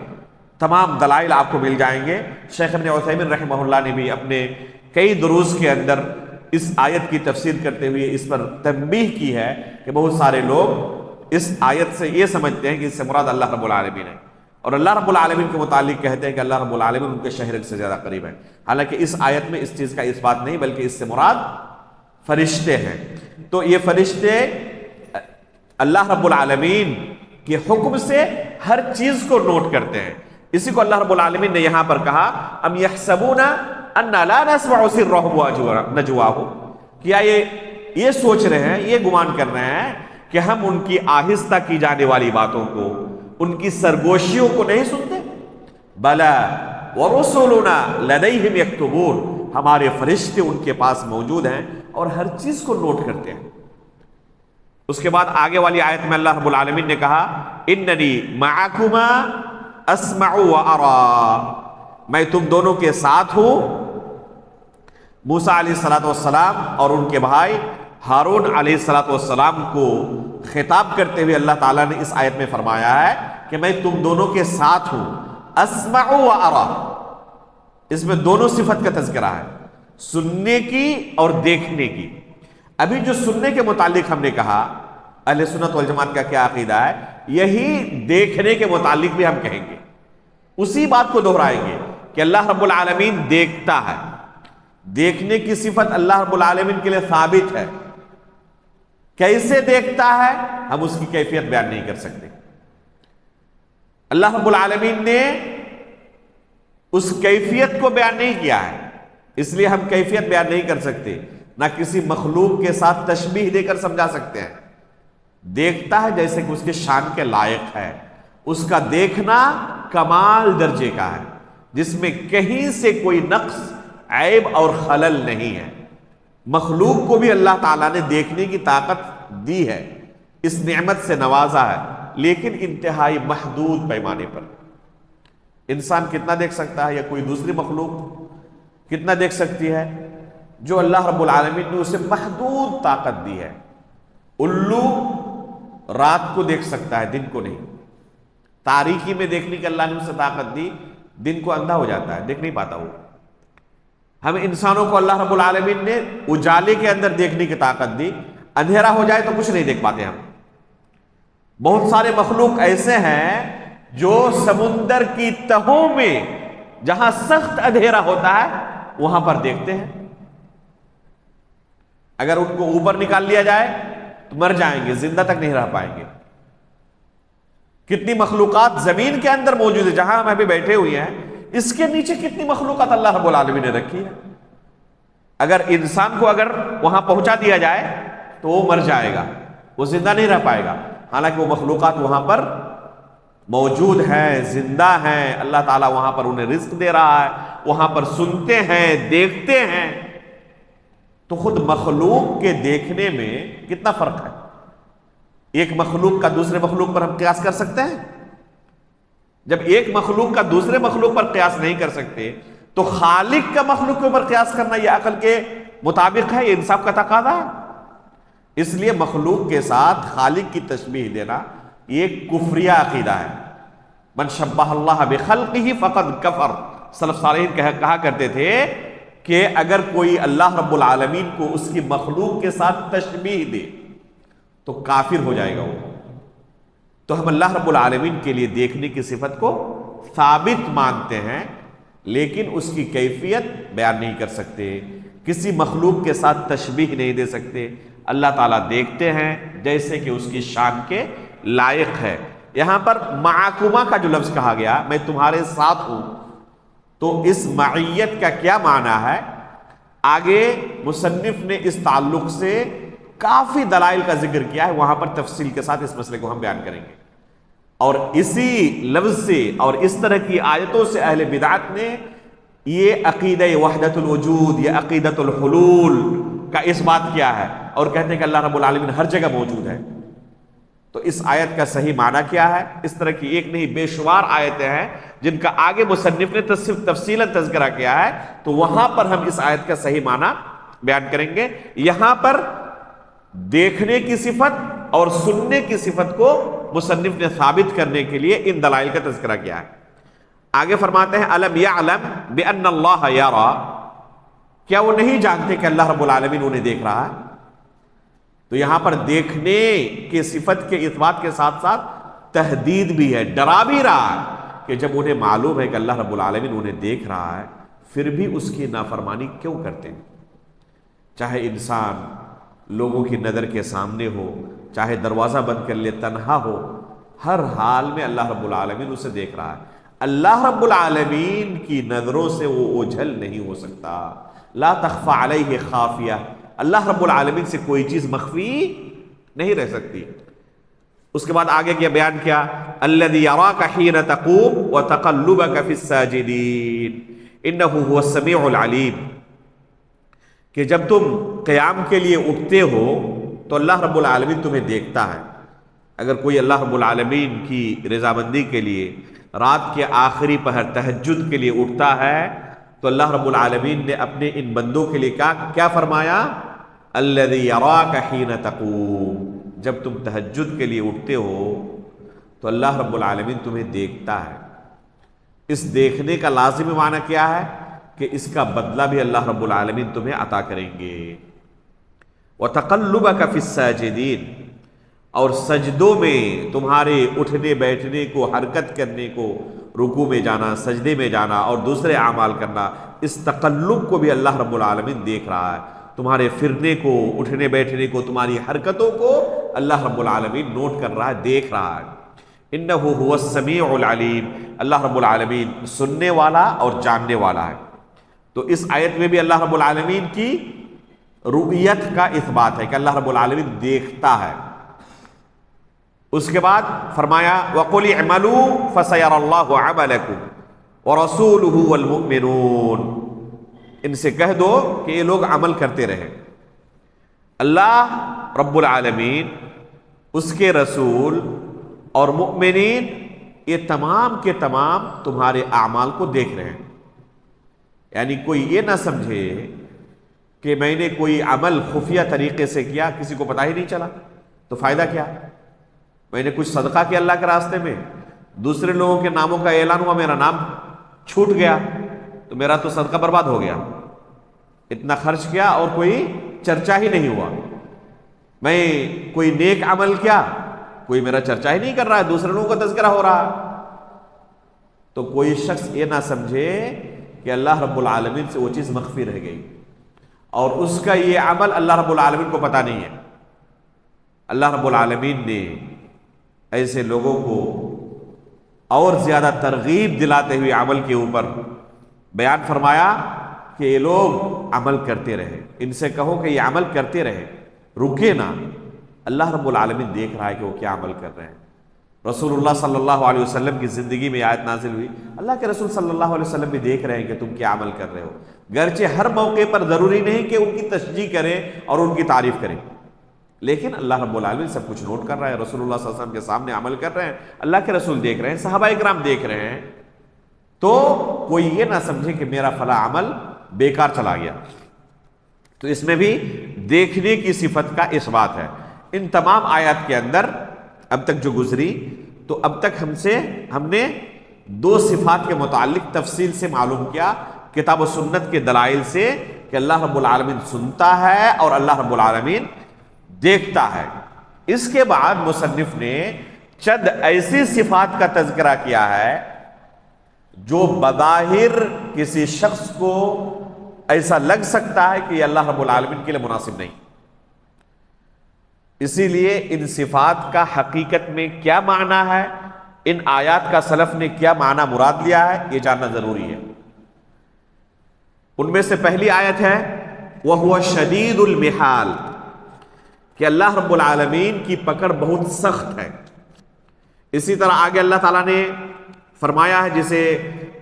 تمام دلائل آپ کو مل جائیں گے۔ شیخ ابن عثیمین رحمہ اللہ نے بھی اپنے کئی دروس کے اندر اس آیت کی تفسیر کرتے ہوئے اس پر تنبیہ کی ہے کہ بہت سارے لوگ اس آیت سے یہ سمجھتے ہیں کہ اس سے مراد اللہ رب العالمین ہے، اور اللہ رب العالمین کے متعلق کہتے ہیں کہ اللہ رب العالمین ان کے شہ رگ سے زیادہ قریب ہے۔ حالانکہ اس آیت میں اس چیز کا اس بات نہیں، بلکہ اس سے مراد فرشتے ہیں۔ تو یہ فرشتے اللہ رب العالمین کے حکم سے ہر چیز کو نوٹ کرتے ہیں۔ اسی کو اللہ رب العالمین نے یہاں پر کہا ام یحسبون انا لا نسمع سرهم ونجواهم، کیا یہ سوچ رہے ہیں، یہ گمان کر رہے ہیں کہ ہم ان کی آہستہ کی جانے والی باتوں کو، ان کی سرگوشیوں کو نہیں سنتے؟ بلا ورسلنا لدیہم یکتبون، ہمارے فرشتے ان کے پاس موجود ہیں اور ہر چیز کو نوٹ کرتے ہیں۔ اس کے بعد آگے والی آیت میں اللہ رب العالمین نے کہا اننی معکما اسمع و ارا، میں تم دونوں کے ساتھ ہوں۔ موسیٰ علیہ السلام اور ان کے بھائی ہارون علیہ السلام کو خطاب کرتے ہوئے اللہ تعالیٰ نے اس آیت میں فرمایا ہے کہ میں تم دونوں کے ساتھ ہوں، اسمع و ارا، اس میں دونوں صفت کا تذکرہ ہے، سننے کی اور دیکھنے کی۔ ابھی جو سننے کے متعلق ہم نے کہا اہل سنت والجماعت کا کیا عقیدہ ہے، یہی دیکھنے کے متعلق بھی ہم کہیں گے، اسی بات کو دہرائیں گے کہ اللہ رب العالمین دیکھتا ہے۔ دیکھنے کی صفت اللہ رب العالمین کے لیے ثابت ہے، کیسے دیکھتا ہے ہم اس کی کیفیت بیان نہیں کر سکتے۔ اللہ رب العالمین نے اس کیفیت کو بیان نہیں کیا ہے، اس لیے ہم کیفیت بیان نہیں کر سکتے، نہ کسی مخلوق کے ساتھ تشبیہ دے کر سمجھا سکتے ہیں۔ دیکھتا ہے جیسے کہ اس کے شان کے لائق ہے، اس کا دیکھنا کمال درجے کا ہے، جس میں کہیں سے کوئی نقص، عیب اور خلل نہیں ہے۔ مخلوق کو بھی اللہ تعالیٰ نے دیکھنے کی طاقت دی ہے، اس نعمت سے نوازا ہے، لیکن انتہائی محدود پیمانے پر۔ انسان کتنا دیکھ سکتا ہے یا کوئی دوسری مخلوق کتنا دیکھ سکتی ہے؟ جو اللہ رب العالمین نے اسے محدود طاقت دی ہے۔ الو رات کو دیکھ سکتا ہے، دن کو نہیں۔ تاریکی میں دیکھنے کی اللہ نے اسے طاقت دی، دن کو اندھا ہو جاتا ہے، دیکھ نہیں پاتا وہ۔ ہم انسانوں کو اللہ رب العالمین نے اجالے کے اندر دیکھنے کی طاقت دی، اندھیرا ہو جائے تو کچھ نہیں دیکھ پاتے ہم۔ بہت سارے مخلوق ایسے ہیں جو سمندر کی تہوں میں جہاں سخت اندھیرا ہوتا ہے وہاں پر دیکھتے ہیں۔ اگر ان کو اوپر نکال لیا جائے تو مر جائیں گے، زندہ تک نہیں رہ پائیں گے۔ کتنی مخلوقات زمین کے اندر موجود ہے، جہاں ہم ابھی بیٹھے ہوئے ہیں، اس کے نیچے کتنی مخلوقات اللہ رب العالمین نے رکھی ہے۔ اگر انسان کو اگر وہاں پہنچا دیا جائے تو وہ مر جائے گا، وہ زندہ نہیں رہ پائے گا، حالانکہ وہ مخلوقات وہاں پر موجود ہیں، زندہ ہیں۔ اللہ تعالیٰ وہاں پر انہیں رزق دے رہا ہے، وہاں پر سنتے ہیں، دیکھتے ہیں۔ تو خود مخلوق کے دیکھنے میں کتنا فرق ہے۔ ایک مخلوق کا دوسرے مخلوق پر ہم قیاس کر سکتے ہیں؟ جب ایک مخلوق کا دوسرے مخلوق پر قیاس نہیں کر سکتے تو خالق کا مخلوق کے اوپر قیاس کرنا یہ عقل کے مطابق ہے، یہ انصاف کا تقاضا ہے۔ اس لیے مخلوق کے ساتھ خالق کی تشبیہ دینا یہ ایک کفریہ عقیدہ ہے۔ من شبہ اللہ بخلقہ فقد کفر۔ سلف صالحین کہا کرتے تھے کہ اگر کوئی اللہ رب العالمین کو اس کی مخلوق کے ساتھ تشبیہ دے تو کافر ہو جائے گا وہ۔ تو ہم اللہ رب العالمین کے لیے دیکھنے کی صفت کو ثابت مانتے ہیں، لیکن اس کی کیفیت بیان نہیں کر سکتے، کسی مخلوق کے ساتھ تشبیہ نہیں دے سکتے۔ اللہ تعالیٰ دیکھتے ہیں جیسے کہ اس کی شان کے لائق ہے۔ یہاں پر معکومہ کا جو لفظ کہا گیا، میں تمہارے ساتھ ہوں، تو اس معیت کا کیا معنی ہے؟ آگے مصنف نے اس تعلق سے کافی دلائل کا ذکر کیا ہے، وہاں پر تفصیل کے ساتھ اس مسئلے کو ہم بیان کریں گے۔ اور اسی لفظ سے اور اس طرح کی آیتوں سے اہل بدعت نے یہ عقیدہ وحدت الوجود یا عقیدت الحلول کا اس بات کیا ہے، اور کہتے ہیں کہ اللہ رب العالمین ہر جگہ موجود ہے۔ تو اس آیت کا صحیح معنی کیا ہے؟ اس طرح کی ایک نہیں بے شمار آیتیں ہیں جن کا آگے مصنف نے تفصیلا تذکرہ کیا ہے، تو وہاں پر ہم اس آیت کا صحیح معنی بیان کریں گے۔ یہاں پر دیکھنے کی صفت اور سننے کی صفت کو مصنف نے ثابت کرنے کے لیے ان دلائل کا تذکرہ کیا ہے۔ آگے فرماتے ہیں الم یعلم بان اللہ یرا، کیا وہ نہیں جانتے کہ اللہ رب العالمین انہیں دیکھ رہا ہے؟ تو یہاں پر دیکھنے کی صفت کے اثبات کے ساتھ ساتھ تہدید بھی ہے، ڈرا بھی رہا ہے کہ جب انہیں معلوم ہے کہ اللہ رب العالمین انہیں دیکھ رہا ہے، پھر بھی اس کی نافرمانی کیوں کرتے ہیں؟ چاہے انسان لوگوں کی نظر کے سامنے ہو، چاہے دروازہ بند کر لے، تنہا ہو، ہر حال میں اللہ رب العالمین اسے دیکھ رہا ہے۔ اللہ رب العالمین کی نظروں سے وہ اوجھل نہیں ہو سکتا۔ لا تخفى علیہ خافیہ، اللہ رب العالمین سے کوئی چیز مخفی نہیں رہ سکتی۔ اس کے بعد آگے کیا بیان کیا؟ الذی یراک حین تقوم وتقلبک فی الساجدین انہ هو السمیع العلیم، کہ جب تم قیام کے لیے اٹھتے ہو تو اللہ رب العالمین تمہیں دیکھتا ہے۔ اگر کوئی اللہ رب العالمین کی رضامندی کے لیے رات کے آخری پہر تہجد کے لیے اٹھتا ہے تو اللہ رب العالمین نے اپنے ان بندوں کے لیے کیا فرمایا؟ الذی یراک حین تقوم، جب تم تہجد کے لیے اٹھتے ہو تو اللہ رب العالمین تمہیں دیکھتا ہے۔ اس دیکھنے کا لازمی معنی کیا ہے؟ کہ اس کا بدلہ بھی اللہ رب العالمین تمہیں عطا کریں گے۔ وَتَقَلُّبَكَ فِي السَّاجِدِينَ، اور سجدوں میں تمہارے اٹھنے بیٹھنے کو، حرکت کرنے کو، رکوع میں جانا، سجدے میں جانا اور دوسرے اعمال کرنا، اس تقلب کو بھی اللہ رب العالمین دیکھ رہا ہے۔ تمہارے پھرنے کو، اٹھنے بیٹھنے کو، تمہاری حرکتوں کو اللہ رب العالمین نوٹ کر رہا ہے، دیکھ رہا ہے۔ انہ هو السمیع العلیم، اللہ رب العالمین سننے والا اور جاننے والا ہے۔ تو اس آیت میں بھی اللہ رب العالمین کی رؤیت کا اثبات ہے کہ اللہ رب العالمین دیکھتا ہے۔ اس کے بعد فرمایا وَقُلِ اعْمَلُوا فَسَيَرَى اللَّهُ عَمَلَكُمْ وَرَسُولُهُ وَالْمُؤْمِنُونَ، ان سے کہہ دو کہ یہ لوگ عمل کرتے رہیں، اللہ رب العالمین، اس کے رسول اور مؤمنین یہ تمام کے تمام تمہارے اعمال کو دیکھ رہے ہیں۔ یعنی کوئی یہ نہ سمجھے کہ میں نے کوئی عمل خفیہ طریقے سے کیا، کسی کو پتہ ہی نہیں چلا تو فائدہ کیا؟ میں نے کچھ صدقہ کیا اللہ کے راستے میں، دوسرے لوگوں کے ناموں کا اعلان ہوا، میرا نام چھوٹ گیا تو میرا تو صدقہ برباد ہو گیا، اتنا خرچ کیا اور کوئی چرچا ہی نہیں ہوا۔ میں کوئی نیک عمل کیا، کوئی میرا چرچا ہی نہیں کر رہا ہے، دوسرے لوگوں کا تذکرہ ہو رہا ہے، تو کوئی شخص یہ نہ سمجھے کہ اللہ رب العالمین سے وہ چیز مخفی رہ گئی اور اس کا یہ عمل اللہ رب العالمین کو پتہ نہیں ہے۔ اللہ رب العالمین نے ایسے لوگوں کو اور زیادہ ترغیب دلاتے ہوئے عمل کے اوپر بیان فرمایا کہ یہ لوگ عمل کرتے رہے، ان سے کہو کہ یہ عمل کرتے رہے، رکے نہ۔ اللہ رب العالمین دیکھ رہا ہے کہ وہ کیا عمل کر رہے ہیں۔ رسول اللہ صلی اللہ علیہ وسلم کی زندگی میں آیت نازل ہوئی، اللہ کے رسول صلی اللہ علیہ وسلم بھی دیکھ رہے ہیں کہ تم کیا عمل کر رہے ہو، گرچہ ہر موقع پر ضروری نہیں کہ ان کی تشجیع کریں اور ان کی تعریف کریں، لیکن اللہ رب العالمین سب کچھ نوٹ کر رہا ہے۔ رسول اللہ صلی اللہ علیہ وسلم کے سامنے عمل کر رہے ہیں، اللہ کے رسول دیکھ رہے ہیں، صحابہ اکرام دیکھ رہے ہیں، تو کوئی یہ نہ سمجھے کہ میرا فلاں عمل بیکار چلا گیا۔ تو اس میں بھی دیکھنے کی صفت کا اثبات ہے۔ ان تمام آیات کے اندر اب تک جو گزری، تو اب تک ہم نے دو صفات کے متعلق تفصیل سے معلوم کیا کتاب و سنت کے دلائل سے کہ اللہ رب العالمین سنتا ہے اور اللہ رب العالمین دیکھتا ہے۔ اس کے بعد مصنف نے چند ایسی صفات کا تذکرہ کیا ہے جو بظاہر کسی شخص کو ایسا لگ سکتا ہے کہ یہ اللہ رب العالمین کے لیے مناسب نہیں، اسی لیے ان صفات کا حقیقت میں کیا معنی ہے، ان آیات کا سلف نے کیا معنی مراد لیا ہے، یہ جاننا ضروری ہے۔ ان میں سے پہلی آیت ہے وَهُوَ شَدِيدُ الْمِحَالِ، کہ اللہ رب العالمین کی پکڑ بہت سخت ہے۔ اسی طرح آگے اللہ تعالیٰ نے فرمایا ہے، جسے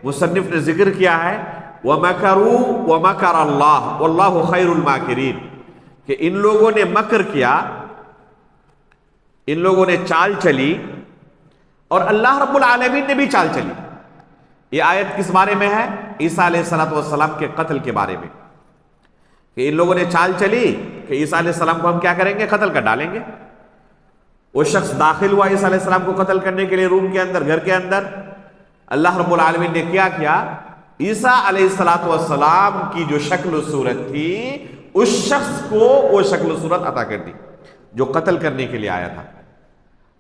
مصنف نے ذکر کیا ہے، وَمَكَرُوا وَمَكَرَ اللَّهُ وَاللَّهُ خَيْرُ الْمَاكِرِينَ، کہ ان لوگوں نے مکر کیا، ان لوگوں نے چال چلی، اور اللہ رب العالمین نے بھی چال چلی۔ یہ آیت کس بارے میں ہے؟ عیسیٰ علیہ السلام کے قتل کے بارے میں، کہ ان لوگوں نے چال چلی کہ عیسیٰ علیہ السلام کو ہم کیا کریں گے، قتل کر ڈالیں گے۔ وہ شخص داخل ہوا عیسیٰ علیہ السلام کو قتل کرنے کے لیے روم کے اندر، گھر کے اندر، اللہ رب العالمین نے کیا کیا، عیسیٰ علیہ السلام کی جو شکل و صورت تھی اس شخص کو وہ شکل و صورت عطا کر دی جو قتل کرنے کے لیے آیا تھا،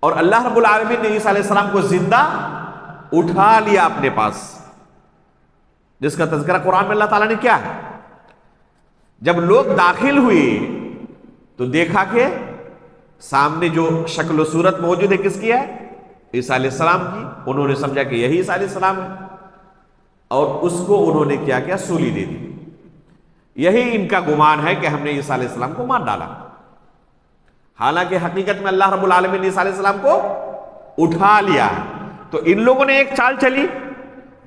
اور اللہ رب العالمین نے عیسیٰ علیہ السلام کو زندہ اٹھا لیا اپنے پاس، جس کا تذکرہ قرآن میں اللہ تعالیٰ نے کیا ہے۔ جب لوگ داخل ہوئے تو دیکھا کہ سامنے جو شکل و صورت موجود ہے کس کی ہے، عیسیٰ علیہ السلام کی۔ انہوں نے سمجھا کہ یہی عیسیٰ علیہ السلام ہے، اور اس کو انہوں نے کیا کیا، سولی دے دی۔ یہی ان کا گمان ہے کہ ہم نے عیسیٰ علیہ السلام کو مار ڈالا، حالانکہ حقیقت میں اللہ رب العالمین نے عیسیٰ علیہ السلام کو اٹھا لیا ہے۔ تو ان لوگوں نے ایک چال چلی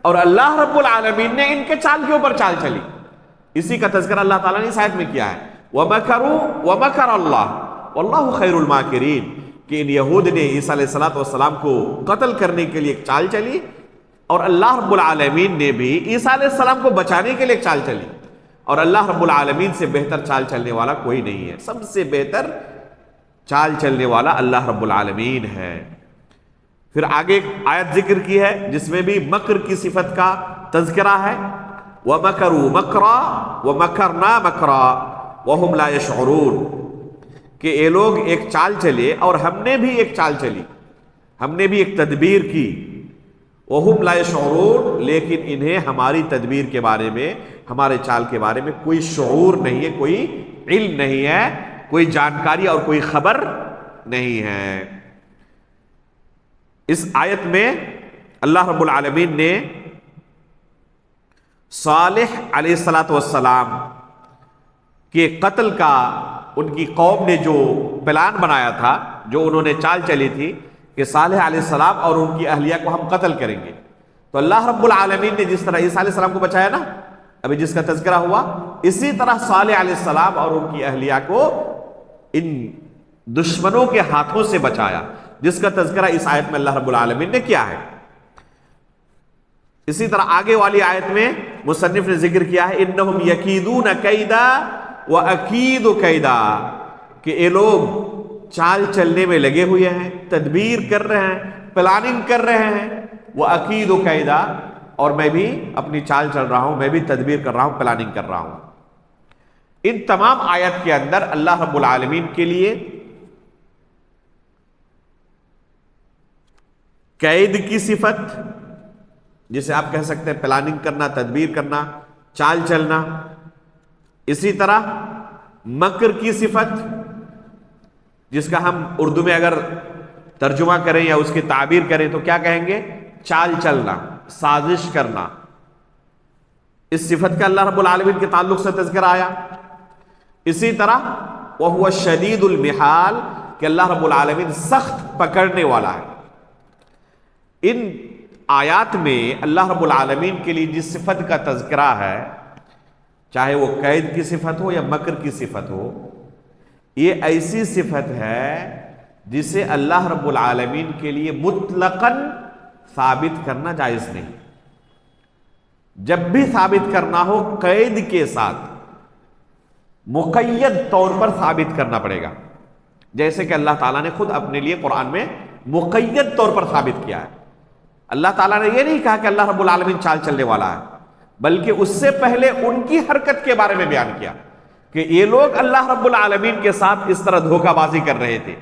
اور اللہ رب العالمین نے ان کے چال کے اوپر چال چلی۔ اسی کا تذکرہ اللہ تعالیٰ نے اس آیت میں کیا ہے، وَمَكَرُوا وَمَكَرَ اللَّهُ وَاللَّهُ خَيْرُ الْمَاكِرِينَ، کہ ان یہود نے عیسیٰ علیہ السلام کو قتل کرنے کے لیے ایک چال چلی، اور اللہ رب العالمین نے بھی عیسیٰ علیہ السلام کو بچانے کے لیے ایک چال چلی، اور اللہ رب العالمین سے بہتر چال چلنے والا کوئی نہیں ہے، سب سے بہتر چال چلنے والا اللہ رب العالمین ہے۔ پھر آگے ایک آیت ذکر کی ہے جس میں بھی مکر کی صفت کا تذکرہ ہے، وَمَكَرُوا مَكْرًا وَمَكَرْنَا مَكْرًا وَهُمْ لَا يَشْعُرُونَ، کہ یہ لوگ ایک چال چلے اور ہم نے بھی ایک چال چلی، ہم نے بھی ایک تدبیر کی، وَهُمْ لَا يَشْعُرُونَ، لیکن انہیں ہماری تدبیر کے بارے میں، ہمارے چال کے بارے میں کوئی شعور نہیں ہے، کوئی علم نہیں ہے، کوئی جانکاری اور کوئی خبر نہیں ہے۔ اس آیت میں اللہ رب العالمین نے صالح علیہ السلام کے قتل کا ان کی قوم نے جو پلان بنایا تھا، جو انہوں نے چال چلی تھی کہ صالح علیہ السلام اور ان کی اہلیہ کو ہم قتل کریں گے، تو اللہ رب العالمین نے جس طرح عیسیٰ علیہ السلام کو بچایا نا، ابھی جس کا تذکرہ ہوا، اسی طرح صالح علیہ السلام اور ان کی اہلیہ کو ان دشمنوں کے ہاتھوں سے بچایا، جس کا تذکرہ اس آیت میں اللہ رب العالمین نے کیا ہے۔ اسی طرح آگے والی آیت میں مصنف نے ذکر کیا ہے انہم یکیدون کیدا واکید کیدا، کہ یہ لوگ چال چلنے میں لگے ہوئے ہیں، تدبیر کر رہے ہیں، پلاننگ کر رہے ہیں، واکید کیدا، اور میں بھی اپنی چال چل رہا ہوں، میں بھی تدبیر کر رہا ہوں، پلاننگ کر رہا ہوں۔ ان تمام آیت کے اندر اللہ رب العالمین کے لیے قید کی صفت، جسے آپ کہہ سکتے ہیں پلاننگ کرنا، تدبیر کرنا، چال چلنا، اسی طرح مکر کی صفت، جس کا ہم اردو میں اگر ترجمہ کریں یا اس کی تعبیر کریں تو کیا کہیں گے؟ چال چلنا، سازش کرنا، اس صفت کا اللہ رب العالمین کے تعلق سے تذکرہ آیا۔ اسی طرح وَهُوَ الشَّدِيدُ الْمِحَالِ، کہ اللہ رب العالمین سخت پکڑنے والا ہے۔ ان آیات میں اللہ رب العالمین کے لیے جس صفت کا تذکرہ ہے، چاہے وہ قید کی صفت ہو یا مکر کی صفت ہو، یہ ایسی صفت ہے جسے اللہ رب العالمین کے لیے مطلقاً ثابت کرنا جائز نہیں۔ جب بھی ثابت کرنا ہو قید کے ساتھ مقید طور پر ثابت کرنا پڑے گا، جیسے کہ اللہ تعالیٰ نے خود اپنے لیے قرآن میں مقید طور پر ثابت کیا ہے۔ اللہ تعالیٰ نے یہ نہیں کہا کہ اللہ رب العالمین چال چلنے والا ہے، بلکہ اس سے پہلے ان کی حرکت کے بارے میں بیان کیا کہ یہ لوگ اللہ رب العالمین کے ساتھ اس طرح دھوکہ بازی کر رہے تھے،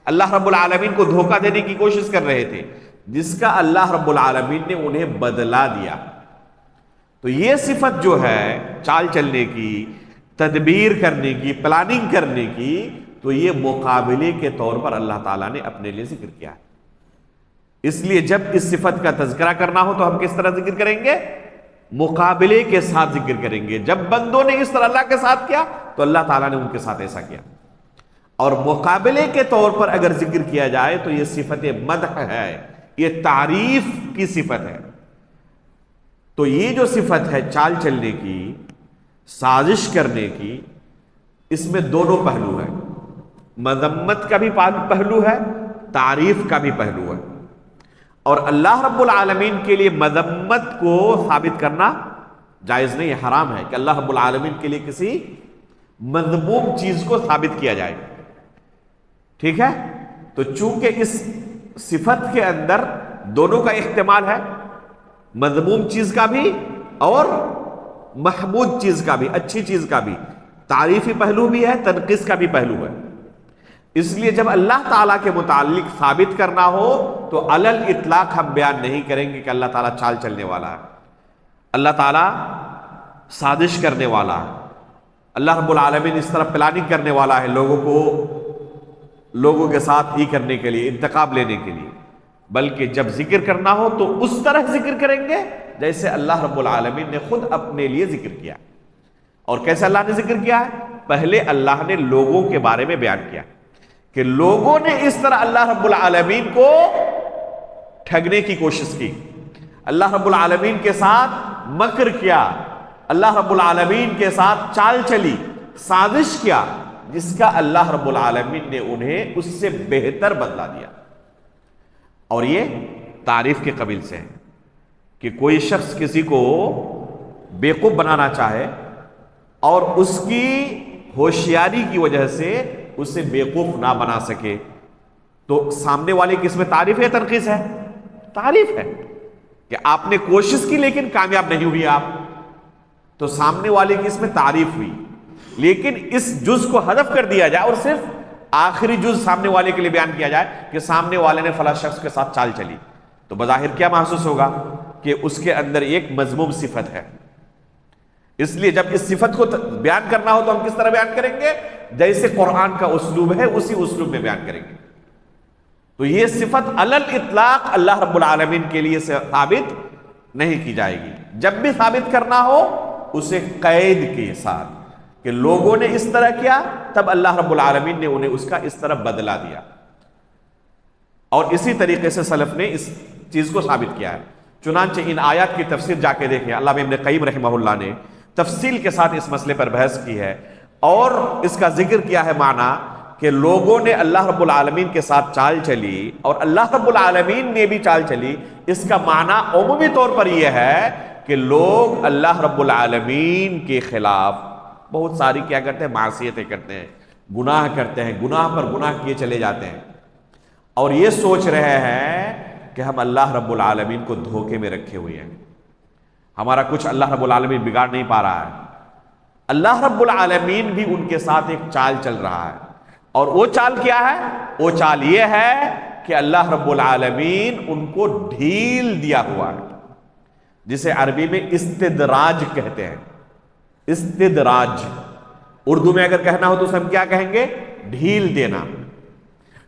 اللہ رب العالمین کو دھوکہ دینے کی کوشش کر رہے تھے، جس کا اللہ رب العالمین نے انہیں بدلا دیا۔ تو یہ صفت جو ہے چال چلنے کی، تدبیر کرنے کی، پلاننگ کرنے کی، تو یہ مقابلے کے طور پر اللہ تعالیٰ نے اپنے لیے ذکر کیا ہے۔ اس لیے جب اس صفت کا تذکرہ کرنا ہو تو ہم کس طرح ذکر کریں گے؟ مقابلے کے ساتھ ذکر کریں گے۔ جب بندوں نے اس طرح اللہ کے ساتھ کیا تو اللہ تعالیٰ نے ان کے ساتھ ایسا کیا، اور مقابلے کے طور پر اگر ذکر کیا جائے تو یہ صفت مدح ہے، یہ تعریف کی صفت ہے۔ تو یہ جو صفت ہے چال چلنے کی، سازش کرنے کی، اس میں دونوں پہلو ہیں، مذمت کا بھی پہلو ہے، تعریف کا بھی پہلو ہے۔ اور اللہ رب العالمین کے لیے مذمت کو ثابت کرنا جائز نہیں، حرام ہے کہ اللہ رب العالمین کے لیے کسی مذموم چیز کو ثابت کیا جائے، ٹھیک ہے؟ تو چونکہ اس صفت کے اندر دونوں کا احتمال ہے، مذموم چیز کا بھی اور محمود چیز کا بھی، اچھی چیز کا بھی، تعریفی پہلو بھی ہے، تنقیص کا بھی پہلو ہے۔ اس لیے جب اللہ تعالیٰ کے متعلق ثابت کرنا ہو تو علی الاطلاق ہم بیان نہیں کریں گے کہ اللہ تعالیٰ چال چلنے والا ہے، اللہ تعالیٰ سازش کرنے والا ہے، اللہ رب العالمین اس طرح پلاننگ کرنے والا ہے لوگوں کے ساتھ ہی کرنے کے لیے، انتقام لینے کے لیے، بلکہ جب ذکر کرنا ہو تو اس طرح ذکر کریں گے جیسے اللہ رب العالمین نے خود اپنے لیے ذکر کیا۔ اور کیسے اللہ نے ذکر کیا ہے؟ پہلے اللہ نے لوگوں کے بارے میں بیان کیا کہ لوگوں نے اس طرح اللہ رب العالمین کو ٹھگنے کی کوشش کی، اللہ رب العالمین کے ساتھ مکر کیا، اللہ رب العالمین کے ساتھ چال چلی، سازش کیا، جس کا اللہ رب العالمین نے انہیں اس سے بہتر بدلا دیا۔ اور یہ تعریف کے قبیل سے ہے کہ کوئی شخص کسی کو بیوقوف بنانا چاہے اور اس کی ہوشیاری کی وجہ سے اسے بیوقوف نہ بنا سکے تو سامنے والے کی اس میں تعریف ہے، تنقیص ہے؟ تعریف ہے کہ آپ نے کوشش کی لیکن کامیاب نہیں ہوئی آپ، تو سامنے والے کی اس میں تعریف ہوئی۔ لیکن اس جز کو حذف کر دیا جائے اور صرف آخری جز سامنے والے کے لیے بیان کیا جائے کہ سامنے والے نے فلاں شخص کے ساتھ چال چلی، تو بظاہر کیا محسوس ہوگا کہ اس کے اندر ایک مذموم صفت ہے۔ اس لیے جب اس صفت کو بیان کرنا ہو تو ہم کس طرح بیان کریں گے؟ جیسے قرآن کا اسلوب ہے اسی اسلوب میں بیان کریں گے۔ تو یہ صفت علی الاطلاق اللہ رب العالمین کے لیے ثابت نہیں کی جائے گی. جب بھی ثابت کرنا ہو اسے قید کے ساتھ کہ لوگوں نے اس طرح کیا تب اللہ رب العالمین نے انہیں اس کا اس طرح بدلہ دیا. اور اسی طریقے سے سلف نے اس چیز کو ثابت کیا ہے. چنانچہ ان آیات کی تفسیر جا کے دیکھیں, علامہ ابن قیم رحمہ اللہ نے تفصیل کے ساتھ اس مسئلے پر بحث کی ہے اور اس کا ذکر کیا ہے معنی کہ لوگوں نے اللہ رب العالمین کے ساتھ چال چلی اور اللہ رب العالمین نے بھی چال چلی. اس کا معنی عمومی طور پر یہ ہے کہ لوگ اللہ رب العالمین کے خلاف بہت ساری کیا کرتے ہیں, معصیتیں کرتے ہیں, گناہ کرتے ہیں, گناہ پر گناہ کیے چلے جاتے ہیں اور یہ سوچ رہے ہیں کہ ہم اللہ رب العالمین کو دھوکے میں رکھے ہوئے ہیں, ہمارا کچھ اللہ رب العالمین بگاڑ نہیں پا رہا ہے. اللہ رب العالمین بھی ان کے ساتھ ایک چال چل رہا ہے اور وہ چال کیا ہے؟ وہ چال یہ ہے کہ اللہ رب العالمین ان کو ڈھیل دیا ہوا ہے, جسے عربی میں استدراج کہتے ہیں. استدراج اردو میں اگر کہنا ہو تو ہم کیا کہیں گے؟ ڈھیل دینا.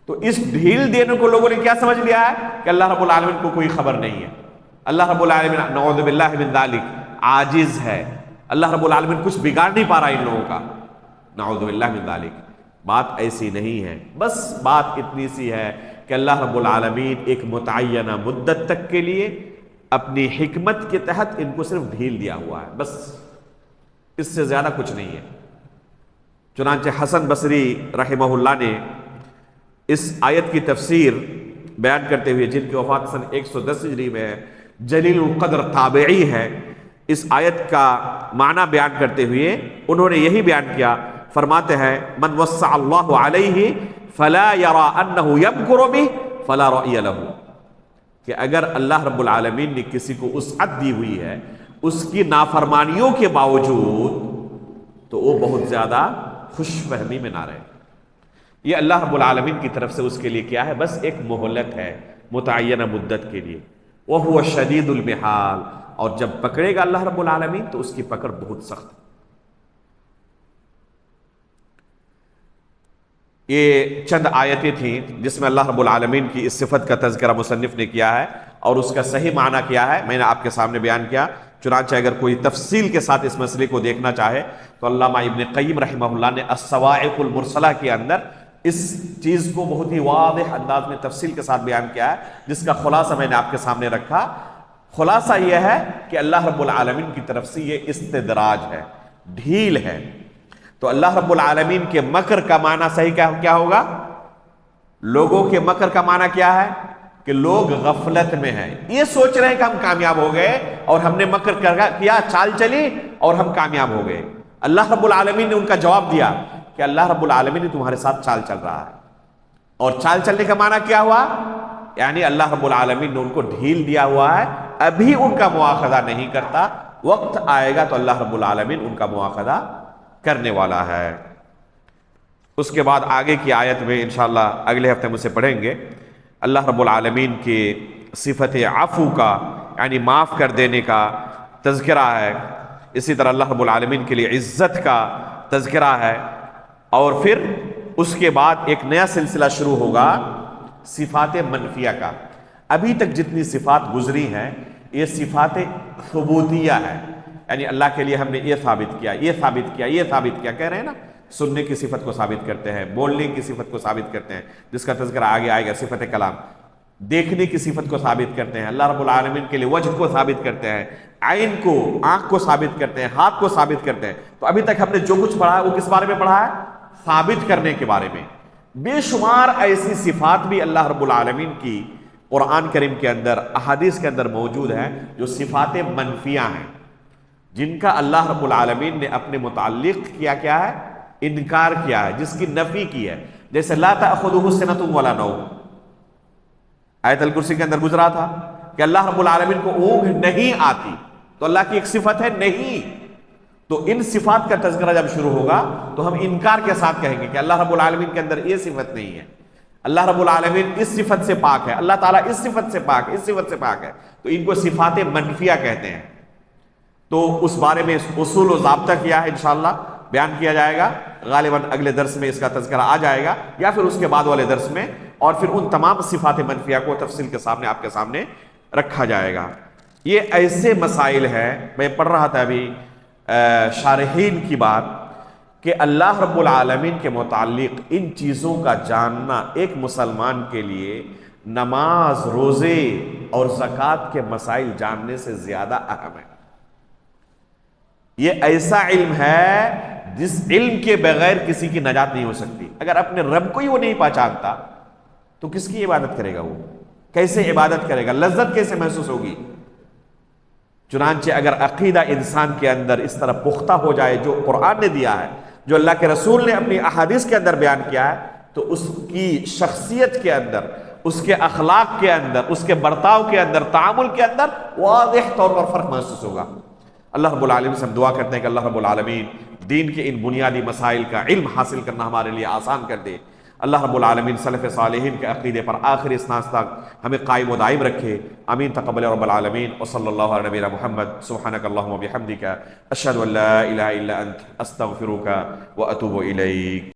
تو اس ڈھیل دینے کو لوگوں نے کیا سمجھ لیا ہے کہ اللہ رب العالمین کو کوئی خبر نہیں ہے, اللہ رب العالمین نعوذ باللہ من ذالک عاجز ہے, اللہ رب العالمین کچھ بگاڑ نہیں پا رہا ان لوگوں کا, نعوذ باللہ من ذالک. بات ایسی نہیں ہے, بس بات اتنی سی ہے کہ اللہ رب العالمین ایک متعینہ مدت تک کے لیے اپنی حکمت کے تحت ان کو صرف ڈھیل دیا ہوا ہے, بس اس سے زیادہ کچھ نہیں ہے. چنانچہ حسن بصری رحمہ اللہ نے اس آیت کی تفسیر بیان کرتے ہوئے, جن کی وفات سن 110 ہجری میں ہے, جلیل القدر تابعی ہے, اس آیت کا معنی بیان کرتے ہوئے انہوں نے یہی بیان کیا. فرماتے ہیں من وسع اللہ علیہ فلا یرا انہ یمکر بہ فلا رأی لہ, کہ اگر اللہ رب العالمین نے کسی کو وسعت دی ہوئی ہے اس کی نافرمانیوں کے باوجود تو وہ بہت زیادہ خوش فہمی میں نہ رہے. یہ اللہ رب العالمین کی طرف سے اس کے لیے کیا ہے؟ بس ایک مہلت ہے متعینہ مدت کے لیے. وَهُوَ شَدِيدُ الْمِحَالِ, اور جب پکڑے گا اللہ رب العالمین تو اس کی پکڑ بہت سخت. یہ چند آیتیں تھیں جس میں اللہ رب العالمین کی اس صفت کا تذکرہ مصنف نے کیا ہے اور اس کا صحیح معنی کیا ہے میں نے آپ کے سامنے بیان کیا. چنانچہ اگر کوئی تفصیل کے ساتھ اس مسئلے کو دیکھنا چاہے تو علامہ ابن قیم رحمہ اللہ نے الصواعق المرسلہ کے اندر اس چیز کو بہت ہی واضح انداز میں تفصیل کے ساتھ بیان کیا ہے, جس کا خلاصہ میں نے آپ کے سامنے رکھا. خلاصہ یہ ہے کہ اللہ رب العالمین کی طرف سے یہ استدراج ہے, ڈھیل ہے. تو اللہ رب العالمین کے مکر کا معنی صحیح کیا ہوگا؟ لوگوں کے مکر کا معنی کیا ہے؟ کہ لوگ غفلت میں ہیں, یہ سوچ رہے ہیں کہ ہم کامیاب ہو گئے اور ہم نے مکر کیا, چال چلی اور ہم کامیاب ہو گئے. اللہ رب العالمین نے ان کا جواب دیا کہ اللہ رب العالمین نے تمہارے ساتھ چال چل رہا ہے. اور چال چلنے کا معنی کیا ہوا؟ یعنی اللہ رب العالمین نے ان کو ڈھیل دیا ہوا ہے, ابھی ان کا مواخذہ نہیں کرتا, وقت آئے گا تو اللہ رب العالمین ان کا مواخذہ کرنے والا ہے. اس کے بعد آگے کی آیت میں انشاءاللہ اگلے ہفتے مجھ سے پڑھیں گے. اللہ رب العالمین کی صفت عفو کا یعنی معاف کر دینے کا تذکرہ ہے. اسی طرح اللہ رب العالمین کے لیے عزت کا تذکرہ ہے. اور پھر اس کے بعد ایک نیا سلسلہ شروع ہوگا صفات منفیہ کا. ابھی تک جتنی صفات گزری ہیں یہ صفات ثبوتیہ ہے, یعنی اللہ کے لیے ہم نے یہ ثابت کیا, یہ ثابت کیا, یہ ثابت کیا, کہہ رہے ہیں نا. سننے کی صفت کو ثابت کرتے ہیں, بولنے کی صفت کو ثابت کرتے ہیں جس کا تذکرہ آگے آئے گا, صفت کلام. دیکھنے کی صفت کو ثابت کرتے ہیں, اللہ رب العالمین کے لیے وجہ کو ثابت کرتے ہیں, عین کو, آنکھ کو ثابت کرتے ہیں, ہاتھ کو ثابت کرتے ہیں. تو ابھی تک ہم نے جو کچھ پڑھا ہے وہ کس بارے میں پڑھا ہے؟ ثابت کرنے کے بارے میں. بے شمار ایسی صفات بھی اللہ رب العالمین کی قرآن کریم کے اندر, احادیث کے اندر موجود ہیں جو صفات منفیہ ہیں, جن کا اللہ رب العالمین نے اپنے متعلق کیا ہے؟ انکار کیا ہے, جس کی نفی کی ہے. جیسے لا تأخذہ سنۃ ولا نوم, آیت الکرسی کے اندر گزرا تھا کہ اللہ رب العالمین کو اونگ نہیں آتی, تو اللہ کی ایک صفت ہے نہیں. تو ان صفات کا تذکرہ جب شروع ہوگا تو ہم انکار کے ساتھ کہیں گے کہ اللہ رب العالمین کے اندر یہ صفت نہیں ہے, اللہ رب العالمین اس صفت سے پاک ہے, اللہ تعالیٰ اس صفت سے پاک ہے, اس صفت سے پاک ہے. تو ان کو صفات منفیہ کہتے ہیں. تو اس بارے میں اصول و ضابطہ کیا ہے انشاءاللہ بیان کیا جائے گا، غالباً اگلے درس میں اس کا تذکرہ آ جائے گا یا پھر اس کے بعد والے درس میں، اور پھر ان تمام صفات منفیہ کو تفصیل کے سامنے آپ کے سامنے رکھا جائے گا۔ یہ ایسے مسائل ہیں، میں پڑھ رہا تھا ابھی شارحین کی بات، کہ اللہ رب العالمین کے متعلق ان چیزوں کا جاننا ایک مسلمان کے لیے نماز، روزے اور زکوٰۃ کے مسائل جاننے سے زیادہ اہم ہے۔ یہ ایسا علم ہے جس علم کے بغیر کسی کی نجات نہیں ہو سکتی۔ اگر اپنے رب کو ہی وہ نہیں پہچانتا تو کس کی عبادت کرے گا؟ وہ کیسے عبادت کرے گا؟ لذت کیسے محسوس ہوگی؟ چنانچہ اگر عقیدہ انسان کے اندر اس طرح پختہ ہو جائے جو قرآن نے دیا ہے، جو اللہ کے رسول نے اپنی احادیث کے اندر بیان کیا ہے، تو اس کی شخصیت کے اندر، اس کے اخلاق کے اندر، اس کے برتاؤ کے اندر، تعامل کے اندر واضح طور پر فرق محسوس ہوگا۔ اللہ رب العالمین سے ہم دعا کرتے ہیں کہ اللہ رب العالمین دین کے ان بنیادی مسائل کا علم حاصل کرنا ہمارے لیے آسان کر دے۔ اللہ رب العالمین سلف صالحین کے عقیدے پر آخری سانس تک ہمیں قائم و دائم رکھے، آمین تقبل رب العالمین۔ وصلی اللہ علی نبینا محمد، سبحانک اللہم و بحمدک، اشہد ان لا الہ الا انت، استغفرک و اتوب الیک۔